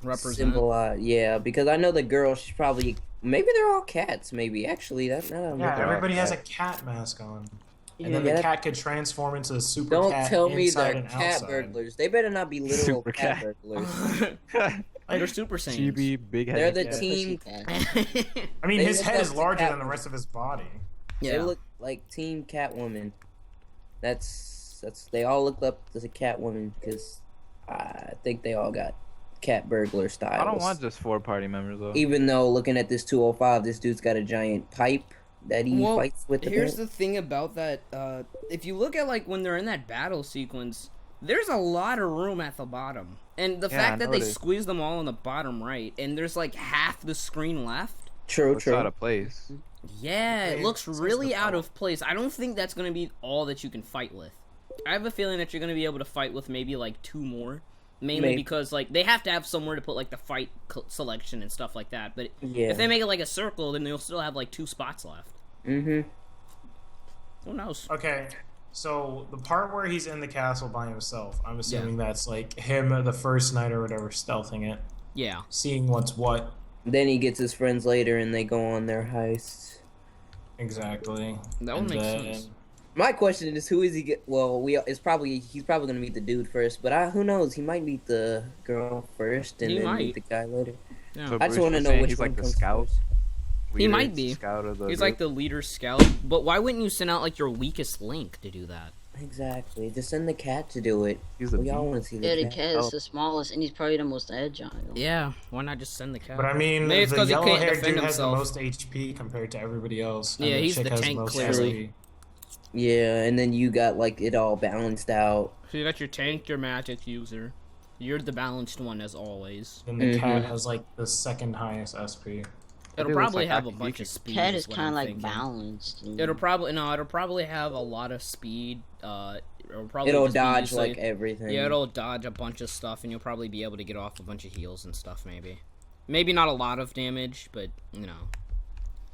Speaker 1: Represent.
Speaker 2: symbolize. Yeah, because I know the girl, she's probably maybe they're all cats. Maybe actually, that
Speaker 5: Yeah, everybody has a cat mask on. And then the
Speaker 2: Yeah,
Speaker 5: cat could transform into a super
Speaker 2: Don't
Speaker 5: cat
Speaker 2: tell me
Speaker 5: inside
Speaker 2: they're
Speaker 5: and
Speaker 2: cat
Speaker 5: outside.
Speaker 2: burglars. They better not be literal
Speaker 4: Super
Speaker 2: cat
Speaker 4: cat.
Speaker 2: burglars.
Speaker 1: They're Super Saiyans.
Speaker 4: Chibi, big
Speaker 2: They're
Speaker 4: head.
Speaker 2: the
Speaker 4: cat.
Speaker 2: team.
Speaker 5: I mean,
Speaker 2: They
Speaker 5: his
Speaker 2: look
Speaker 5: head
Speaker 2: up
Speaker 5: is
Speaker 2: to
Speaker 5: larger
Speaker 2: cat
Speaker 5: than the rest of his body.
Speaker 2: They
Speaker 1: Yeah.
Speaker 2: look like Team Catwoman. That's they all look up to the Catwoman because I think they all got cat burglar styles.
Speaker 4: I don't want just 4 party members though.
Speaker 2: Even though looking at this 205, this dude's got a giant pipe that he
Speaker 1: Well,
Speaker 2: fights with.
Speaker 1: here's the thing about that. If you look at like when they're in that battle sequence, there's a lot of room at the bottom, and the
Speaker 4: Yeah,
Speaker 1: fact
Speaker 4: I
Speaker 1: that they
Speaker 4: noticed.
Speaker 1: squeeze them all on the bottom right, and there's like half the screen left.
Speaker 2: True,
Speaker 4: Looks out
Speaker 2: true.
Speaker 4: of place.
Speaker 1: Yeah, it
Speaker 5: Right,
Speaker 1: looks
Speaker 5: it's
Speaker 1: really
Speaker 5: the
Speaker 1: out
Speaker 5: bottom.
Speaker 1: of place. I don't think that's gonna be all that you can fight with. I have a feeling that you're gonna be able to fight with maybe like 2 more. Mainly
Speaker 2: Maybe.
Speaker 1: because like they have to have somewhere to put like the fight selection and stuff like that. But
Speaker 2: Yeah.
Speaker 1: if they make it like a circle, then they'll still have like 2 spots left.
Speaker 2: Mm-hmm.
Speaker 1: Who knows?
Speaker 5: Okay, so the part where he's in the castle by himself, I'm assuming that's like him the first night or whatever, stealthing it,
Speaker 1: Yeah.
Speaker 5: seeing what's what.
Speaker 2: Then he gets his friends later, and they go on their heists.
Speaker 5: Exactly.
Speaker 1: That would
Speaker 5: And
Speaker 1: make
Speaker 5: then-
Speaker 1: sense.
Speaker 2: My question is, who is he? Well, he's probably gonna meet the dude first, but who knows? He might meet the girl first, and
Speaker 1: He
Speaker 2: then
Speaker 1: might.
Speaker 2: meet the guy later.
Speaker 1: Yeah.
Speaker 4: So
Speaker 2: I just
Speaker 4: Bruce
Speaker 2: want to
Speaker 4: was
Speaker 2: know
Speaker 4: saying
Speaker 2: which
Speaker 4: he's
Speaker 2: one
Speaker 4: like the
Speaker 2: comes
Speaker 4: scout.
Speaker 2: first.
Speaker 1: He
Speaker 4: Leader,
Speaker 1: might be.
Speaker 4: Scout of the
Speaker 1: He's
Speaker 4: group.
Speaker 1: like the leader scout. But why wouldn't you send out like your weakest link to do that?
Speaker 2: Exactly. Just send the cat to do it.
Speaker 4: He's the
Speaker 2: We all
Speaker 4: beast.
Speaker 2: want to see the
Speaker 3: Yeah, the
Speaker 2: cat.
Speaker 3: cat is the smallest, and he's probably the most agile.
Speaker 1: Yeah. Why not just send the cat?
Speaker 5: But I mean,
Speaker 1: Maybe it's
Speaker 5: the
Speaker 1: 'cause he can't
Speaker 5: yellow-haired
Speaker 1: defend
Speaker 5: dude has the
Speaker 1: himself.
Speaker 5: most HP compared to everybody else. and
Speaker 1: Yeah, he's
Speaker 5: chick
Speaker 1: the
Speaker 5: has
Speaker 1: tank,
Speaker 5: most
Speaker 1: clearly.
Speaker 5: SP.
Speaker 2: Yeah, and then you got like it all balanced out.
Speaker 1: So you got your tank, your magic user. You're the balanced one as always.
Speaker 5: Then the cat
Speaker 2: Mhm.
Speaker 5: has like the second highest SP.
Speaker 1: It'll
Speaker 4: looks
Speaker 1: probably
Speaker 4: like
Speaker 1: have a
Speaker 4: Aki
Speaker 1: bunch of
Speaker 4: Yuki.
Speaker 1: speed.
Speaker 3: Cat is
Speaker 1: what
Speaker 3: kind
Speaker 1: I'm
Speaker 3: of like
Speaker 1: thinking.
Speaker 3: balanced.
Speaker 1: It'll probably have a lot of speed.
Speaker 2: It'll
Speaker 1: just be
Speaker 2: dodge
Speaker 1: usually-
Speaker 2: like everything.
Speaker 1: Yeah, it'll dodge a bunch of stuff, and you'll probably be able to get off a bunch of heals and stuff, maybe not a lot of damage, but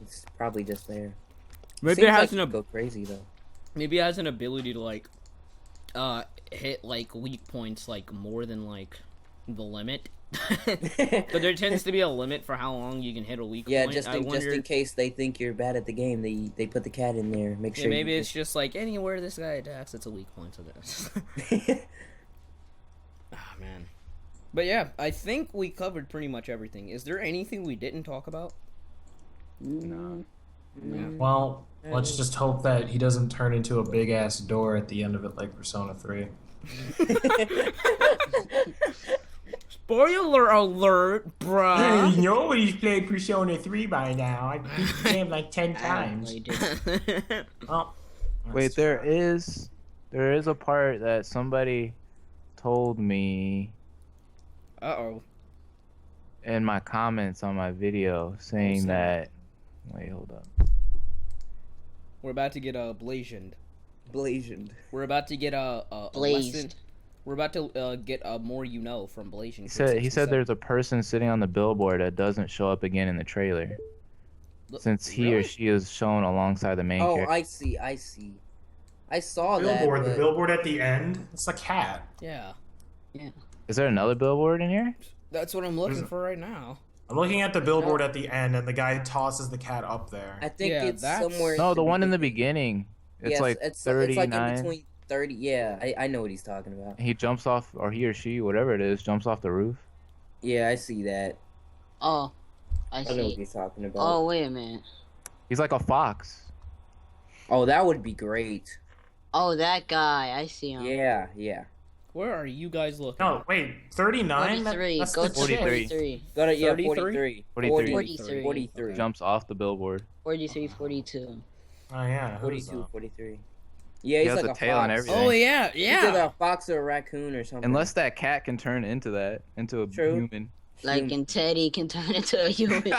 Speaker 2: It's probably just there.
Speaker 1: maybe
Speaker 2: Seems
Speaker 1: it has
Speaker 2: like
Speaker 1: an
Speaker 2: you go crazy though.
Speaker 1: maybe it has an ability to like hit like weak points like more than like the limit. But there tends to be a limit for how long you can hit a weak
Speaker 2: Yeah,
Speaker 1: point.
Speaker 2: just
Speaker 1: I wonder,
Speaker 2: in case they think you're bad at the game, they put the cat in there. Make
Speaker 1: yeah,
Speaker 2: sure.
Speaker 1: maybe it's just like anywhere this guy attacks, it's a weak point to this. Ah, man. But yeah, I think we covered pretty much everything. Is there anything we didn't talk about?
Speaker 3: No.
Speaker 5: Well, let's just hope that he doesn't turn into a big ass door at the end of it like Persona 3.
Speaker 1: Spoiler alert, bruh.
Speaker 5: Nobody's played Persona 3 by now. I beat the game like 10 times. Oh,
Speaker 4: Wait, there is a part that somebody told me
Speaker 1: Uh-oh.
Speaker 4: in my comments on my video saying that. Wait, hold up.
Speaker 1: We're about to get blazioned.
Speaker 2: Blazioned.
Speaker 1: We're about to get a
Speaker 3: Blazed.
Speaker 1: lesson. We're about to get a more from Blazing.
Speaker 4: He said there's a person sitting on the billboard that doesn't show up again in the trailer, since he or
Speaker 1: Really?
Speaker 4: she is shown alongside the main
Speaker 2: Oh,
Speaker 4: character.
Speaker 2: I see. I saw
Speaker 5: billboard.
Speaker 2: that.
Speaker 5: The billboard at the end. It's a cat.
Speaker 1: Yeah,
Speaker 4: Is there another billboard in here?
Speaker 1: that's what I'm looking
Speaker 5: There's-
Speaker 1: for right now.
Speaker 5: I'm looking at the billboard at the end, and the guy tosses the cat up there.
Speaker 2: I think
Speaker 1: Yeah,
Speaker 2: it's
Speaker 1: that's-
Speaker 2: somewhere.
Speaker 4: No, the one in the
Speaker 2: beginning.
Speaker 4: beginning. It's
Speaker 2: Yes,
Speaker 4: like
Speaker 2: it's
Speaker 4: 39.
Speaker 2: like in between 30. Yeah, I know what he's talking about.
Speaker 4: He jumps off, or he or she, whatever it is, jumps off the roof.
Speaker 2: Yeah, I see that.
Speaker 3: Oh, I
Speaker 2: I know what
Speaker 3: see.
Speaker 2: he's talking about.
Speaker 3: Oh, wait a minute.
Speaker 4: He's like a fox.
Speaker 2: Oh, that would be great.
Speaker 3: Oh, that guy. I see him.
Speaker 2: Yeah.
Speaker 1: Where are you guys looking?
Speaker 5: No, wait, 39?
Speaker 3: 43.
Speaker 5: That's
Speaker 3: Go
Speaker 5: the
Speaker 3: to
Speaker 5: chick.
Speaker 3: 43.
Speaker 2: Go to
Speaker 1: 33?
Speaker 2: 43.
Speaker 4: 43.
Speaker 3: 43.
Speaker 2: 43.
Speaker 4: Jumps off the billboard.
Speaker 3: 43, 42.
Speaker 5: Oh, yeah. who's
Speaker 2: 42,
Speaker 5: that?
Speaker 2: 43. Yeah,
Speaker 4: He
Speaker 2: he's
Speaker 4: has
Speaker 2: like
Speaker 4: a
Speaker 2: a
Speaker 4: tail
Speaker 2: fox.
Speaker 4: and everything.
Speaker 1: Oh yeah,
Speaker 2: Either
Speaker 1: yeah.
Speaker 2: a fox or a raccoon or something.
Speaker 4: Unless that cat can turn into a
Speaker 2: True.
Speaker 4: human.
Speaker 3: Like, and Teddy can turn into a human.
Speaker 2: Yo,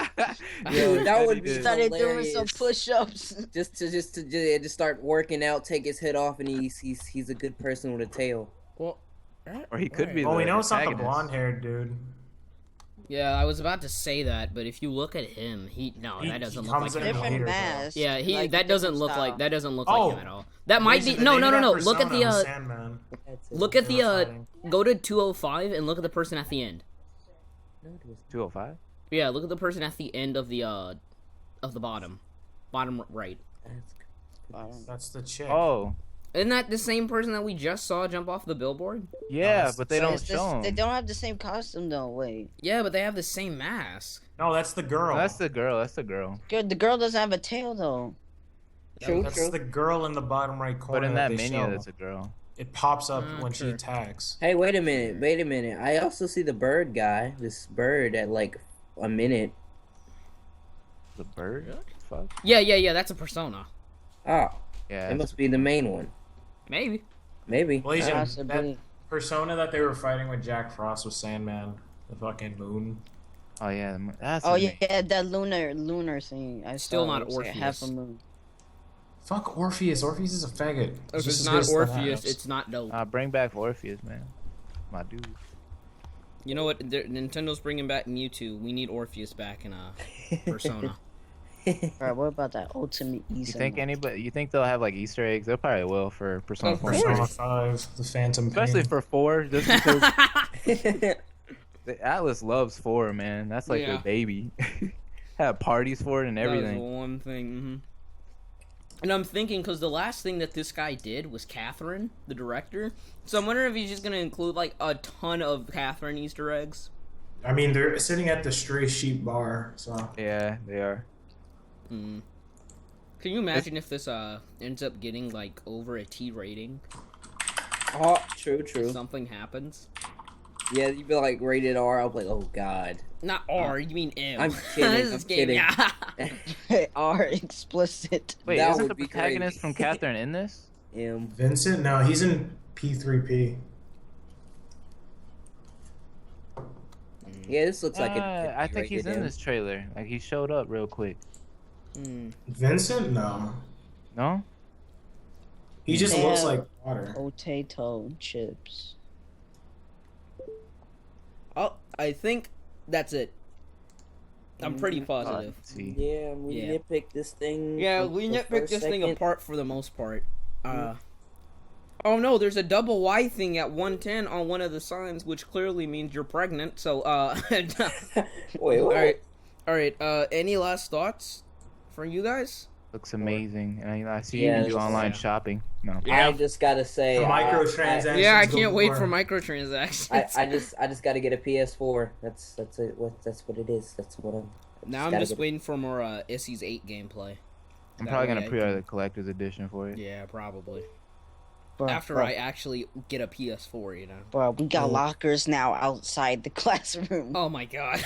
Speaker 4: Teddy
Speaker 2: that would be
Speaker 4: did.
Speaker 3: Started doing
Speaker 2: hilarious.
Speaker 3: some push-ups.
Speaker 2: just start working out, take his head off, and he's a good person with a tail.
Speaker 1: Well,
Speaker 4: Or he could be.
Speaker 5: Oh, we
Speaker 4: the
Speaker 5: know it's not the
Speaker 4: antagonist.
Speaker 5: blonde-haired dude.
Speaker 1: yeah. I was about to say that, but if you look at him, that doesn't look
Speaker 5: comes
Speaker 1: like
Speaker 5: in
Speaker 1: him. at all.
Speaker 5: later,
Speaker 3: Different
Speaker 5: though.
Speaker 3: mask.
Speaker 1: Yeah,
Speaker 3: like,
Speaker 1: that doesn't
Speaker 3: different
Speaker 1: look
Speaker 3: style.
Speaker 1: like
Speaker 5: Oh.
Speaker 1: him at all. That might
Speaker 5: Reason
Speaker 1: be
Speaker 5: the
Speaker 1: no.
Speaker 5: name of that
Speaker 1: Look at
Speaker 5: persona was
Speaker 1: the
Speaker 5: Sandman.
Speaker 2: That's it.
Speaker 1: look at
Speaker 5: They
Speaker 1: the
Speaker 5: were fighting.
Speaker 1: go to 205 and look at the person at the end.
Speaker 2: No, it was-
Speaker 4: 205.
Speaker 1: Yeah, look at the person at the end of the bottom right.
Speaker 2: that's-
Speaker 5: That's the chick.
Speaker 4: Oh,
Speaker 1: Isn't that the same person that we just saw jump off the billboard?
Speaker 4: yeah,
Speaker 5: that's-
Speaker 4: but they
Speaker 3: So
Speaker 4: don't
Speaker 3: it's
Speaker 4: show
Speaker 3: just-
Speaker 4: him.
Speaker 3: They don't have the same costume, though. Wait.
Speaker 1: Yeah, but they have the same mask.
Speaker 5: No, that's the girl.
Speaker 4: That's the girl. That's the girl.
Speaker 3: Good. The girl doesn't have a tail, though.
Speaker 2: True,
Speaker 5: That's
Speaker 2: true.
Speaker 5: the girl in the bottom right corner.
Speaker 4: But in that
Speaker 5: they
Speaker 4: menu,
Speaker 5: show.
Speaker 4: that's a girl.
Speaker 5: It pops up when she
Speaker 1: True.
Speaker 5: attacks.
Speaker 2: Hey, wait a minute. I also see the bird guy. This bird at like a minute.
Speaker 4: The bird.
Speaker 1: Really?
Speaker 4: Fuck.
Speaker 1: Yeah. That's a persona.
Speaker 2: Oh,
Speaker 4: Yeah.
Speaker 2: it must be the main one.
Speaker 1: Maybe.
Speaker 2: Maybe.
Speaker 5: Blazing, that
Speaker 3: Possibly.
Speaker 5: persona that they were fighting with Jack Frost was Sandman, the fucking moon.
Speaker 4: Oh yeah. That's.
Speaker 3: Oh
Speaker 4: his
Speaker 3: yeah,
Speaker 4: name.
Speaker 3: that lunar thing. I
Speaker 1: Still
Speaker 3: saw.
Speaker 1: not
Speaker 3: It was like half a
Speaker 1: Orpheus.
Speaker 3: moon.
Speaker 5: Fuck Orpheus. Orpheus is a faggot.
Speaker 1: If
Speaker 5: He's
Speaker 1: it's
Speaker 5: just
Speaker 1: not
Speaker 5: as good as the
Speaker 1: Orpheus,
Speaker 5: Habs.
Speaker 1: it's not dope.
Speaker 4: Bring back Orpheus, man. My dude.
Speaker 1: You know what? Nintendo's bringing back Mewtwo. We need Orpheus back in Persona.
Speaker 3: Alright, what about that ultimate
Speaker 4: You
Speaker 3: East?
Speaker 4: think anybody? You think they'll have like Easter eggs? They probably will for Persona
Speaker 1: Of
Speaker 4: 4.
Speaker 1: course.
Speaker 5: Persona 5, the Phantom
Speaker 4: Especially
Speaker 5: Pain.
Speaker 4: for 4, just because the Atlas loves 4, man. That's like
Speaker 1: Yeah.
Speaker 4: their baby. Have parties for it and
Speaker 1: That was
Speaker 4: everything.
Speaker 1: one thing. And I'm thinking, because the last thing that this guy did was Catherine, the director. So I'm wondering if he's just going to include, like, a ton of Catherine Easter eggs.
Speaker 5: I mean, they're sitting at the Stray Sheep bar, so.
Speaker 4: Yeah, they are.
Speaker 1: Can you imagine if this ends up getting, like, over a T rating?
Speaker 2: Oh, true.
Speaker 1: If something happens?
Speaker 2: Yeah, you'd be like rated R. I'll be like, oh god.
Speaker 1: Not R, you mean M.
Speaker 2: I'm kidding,
Speaker 1: This
Speaker 2: I'm
Speaker 1: is game-
Speaker 2: kidding.
Speaker 3: are explicit.
Speaker 4: Wait,
Speaker 2: That
Speaker 4: isn't
Speaker 2: would
Speaker 4: the
Speaker 2: be
Speaker 4: protagonist
Speaker 2: great.
Speaker 4: from Catherine in this?
Speaker 5: Vincent? No, he's in P3P.
Speaker 2: Yeah, this looks like it.
Speaker 4: I think he's in this trailer. Like he showed up real quick.
Speaker 5: Vincent? No.
Speaker 4: No?
Speaker 5: He just
Speaker 3: They
Speaker 5: looks
Speaker 3: have
Speaker 5: like water.
Speaker 3: Potato chips.
Speaker 1: Oh, I think that's it. I'm pretty positive.
Speaker 4: Let's see.
Speaker 2: Yeah, we
Speaker 1: Yeah.
Speaker 2: nitpicked this thing.
Speaker 1: Yeah,
Speaker 2: from
Speaker 1: we
Speaker 2: the
Speaker 1: nitpicked
Speaker 2: first
Speaker 1: this thing
Speaker 2: second.
Speaker 1: apart for the most part. Oh no, there's a double Y thing at 110 on one of the signs, which clearly means you're pregnant. So,
Speaker 2: Wait, what?
Speaker 1: all right. Any last thoughts for you guys?
Speaker 4: Looks amazing. And I see
Speaker 2: Yeah,
Speaker 4: you do
Speaker 2: it's-
Speaker 4: online
Speaker 1: yeah.
Speaker 4: shopping. No.
Speaker 1: Yeah.
Speaker 2: I just gotta say,
Speaker 5: The microtransactions.
Speaker 1: Yeah, I
Speaker 5: go
Speaker 1: can't wait
Speaker 5: for-
Speaker 1: for microtransactions.
Speaker 2: I just gotta get a PS4. That's it. That's what it is. That's what I'm.
Speaker 1: Now I'm
Speaker 2: gotta
Speaker 1: just
Speaker 2: get-
Speaker 1: waiting for more Issy's 8 gameplay.
Speaker 4: I'm
Speaker 1: That
Speaker 4: probably
Speaker 1: way
Speaker 4: gonna
Speaker 1: I
Speaker 4: pre-order
Speaker 1: can-
Speaker 4: the collector's edition for it.
Speaker 1: Yeah, probably.
Speaker 3: Bro,
Speaker 1: After
Speaker 3: bro,
Speaker 1: I actually get a PS4, you know.
Speaker 3: bro, we got
Speaker 2: Oh.
Speaker 3: lockers now outside the classroom.
Speaker 1: Oh my god.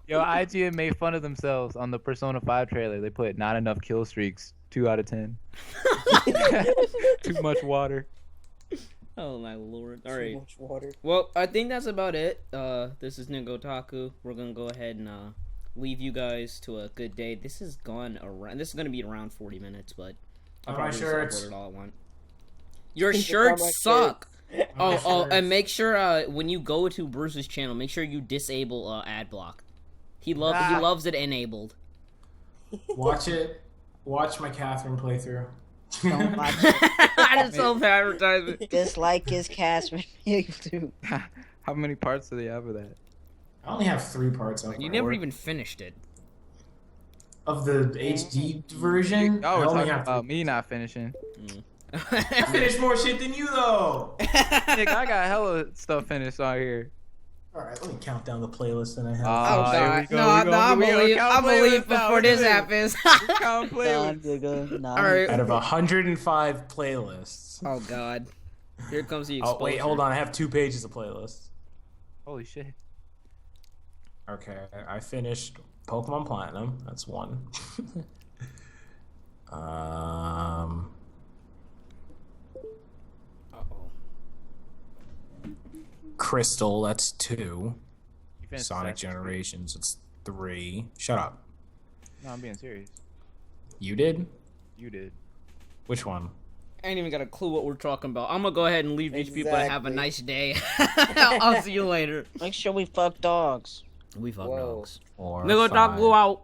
Speaker 4: Yo, IGN made fun of themselves on the Persona 5 trailer. They put not enough kill streaks. 2 out of 10. Too much water.
Speaker 1: Oh my lord.
Speaker 2: Too
Speaker 1: Alright.
Speaker 2: much water.
Speaker 1: Well, I think that's about it. This is Niggotaku. We're gonna go ahead and leave you guys to a good day. This is gonna be around 40 minutes, but I'll
Speaker 5: Buy my
Speaker 1: probably just
Speaker 5: shirts.
Speaker 1: upload it all at once. Your
Speaker 2: Buy
Speaker 1: shirts
Speaker 2: my
Speaker 1: suck.
Speaker 5: My
Speaker 1: Oh,
Speaker 5: shirts.
Speaker 1: and make sure when you go to Bruce's channel, make sure you disable ad block. He loves it enabled.
Speaker 5: Watch it. Watch my Catherine playthrough.
Speaker 3: Don't watch it.
Speaker 1: I just self-advertisement.
Speaker 3: Dislike his cast review too.
Speaker 4: How many parts do they have of that?
Speaker 5: I only have 3 parts of
Speaker 1: You
Speaker 5: it.
Speaker 1: never even finished it.
Speaker 5: Of the HD version.
Speaker 4: Oh,
Speaker 5: I
Speaker 4: we're
Speaker 5: only
Speaker 4: talking
Speaker 5: have
Speaker 4: about me not finishing.
Speaker 5: I finished more shit than you though.
Speaker 4: Nick, I got hella stuff finished on here.
Speaker 5: All right, let me count down the playlist that I have.
Speaker 1: Oh
Speaker 4: here
Speaker 1: god,
Speaker 4: we go,
Speaker 1: no,
Speaker 4: we go,
Speaker 1: I
Speaker 4: we go.
Speaker 1: believe
Speaker 4: Count
Speaker 1: I believe
Speaker 4: playlists now,
Speaker 1: before
Speaker 4: look
Speaker 1: this
Speaker 4: at
Speaker 1: happens.
Speaker 4: Count
Speaker 3: Nah,
Speaker 4: playlist.
Speaker 3: nigga, nah.
Speaker 1: Alright.
Speaker 5: Out of 105 playlists.
Speaker 1: Oh god. Here comes the
Speaker 5: Oh
Speaker 1: exposure.
Speaker 5: wait, hold on. I have 2 pages of playlists.
Speaker 4: Holy shit.
Speaker 5: Okay, I finished Pokemon Platinum. That's 1.
Speaker 1: Uh-oh.
Speaker 5: Crystal. That's 2.
Speaker 4: You finished
Speaker 5: Sonic
Speaker 4: Assassin's Creed?
Speaker 5: Generations. It's 3. Shut up.
Speaker 4: No, I'm being serious.
Speaker 5: You did?
Speaker 4: You did.
Speaker 5: Which one?
Speaker 1: I ain't even got a clue what we're talking about. I'm gonna go ahead and leave these people to have a
Speaker 2: Exactly.
Speaker 1: nice day. I'll see you later.
Speaker 3: Make sure we fuck dogs.
Speaker 1: We fuck
Speaker 2: Whoa.
Speaker 1: dogs.
Speaker 5: 4,
Speaker 1: Nigga,
Speaker 5: 5,
Speaker 1: go out.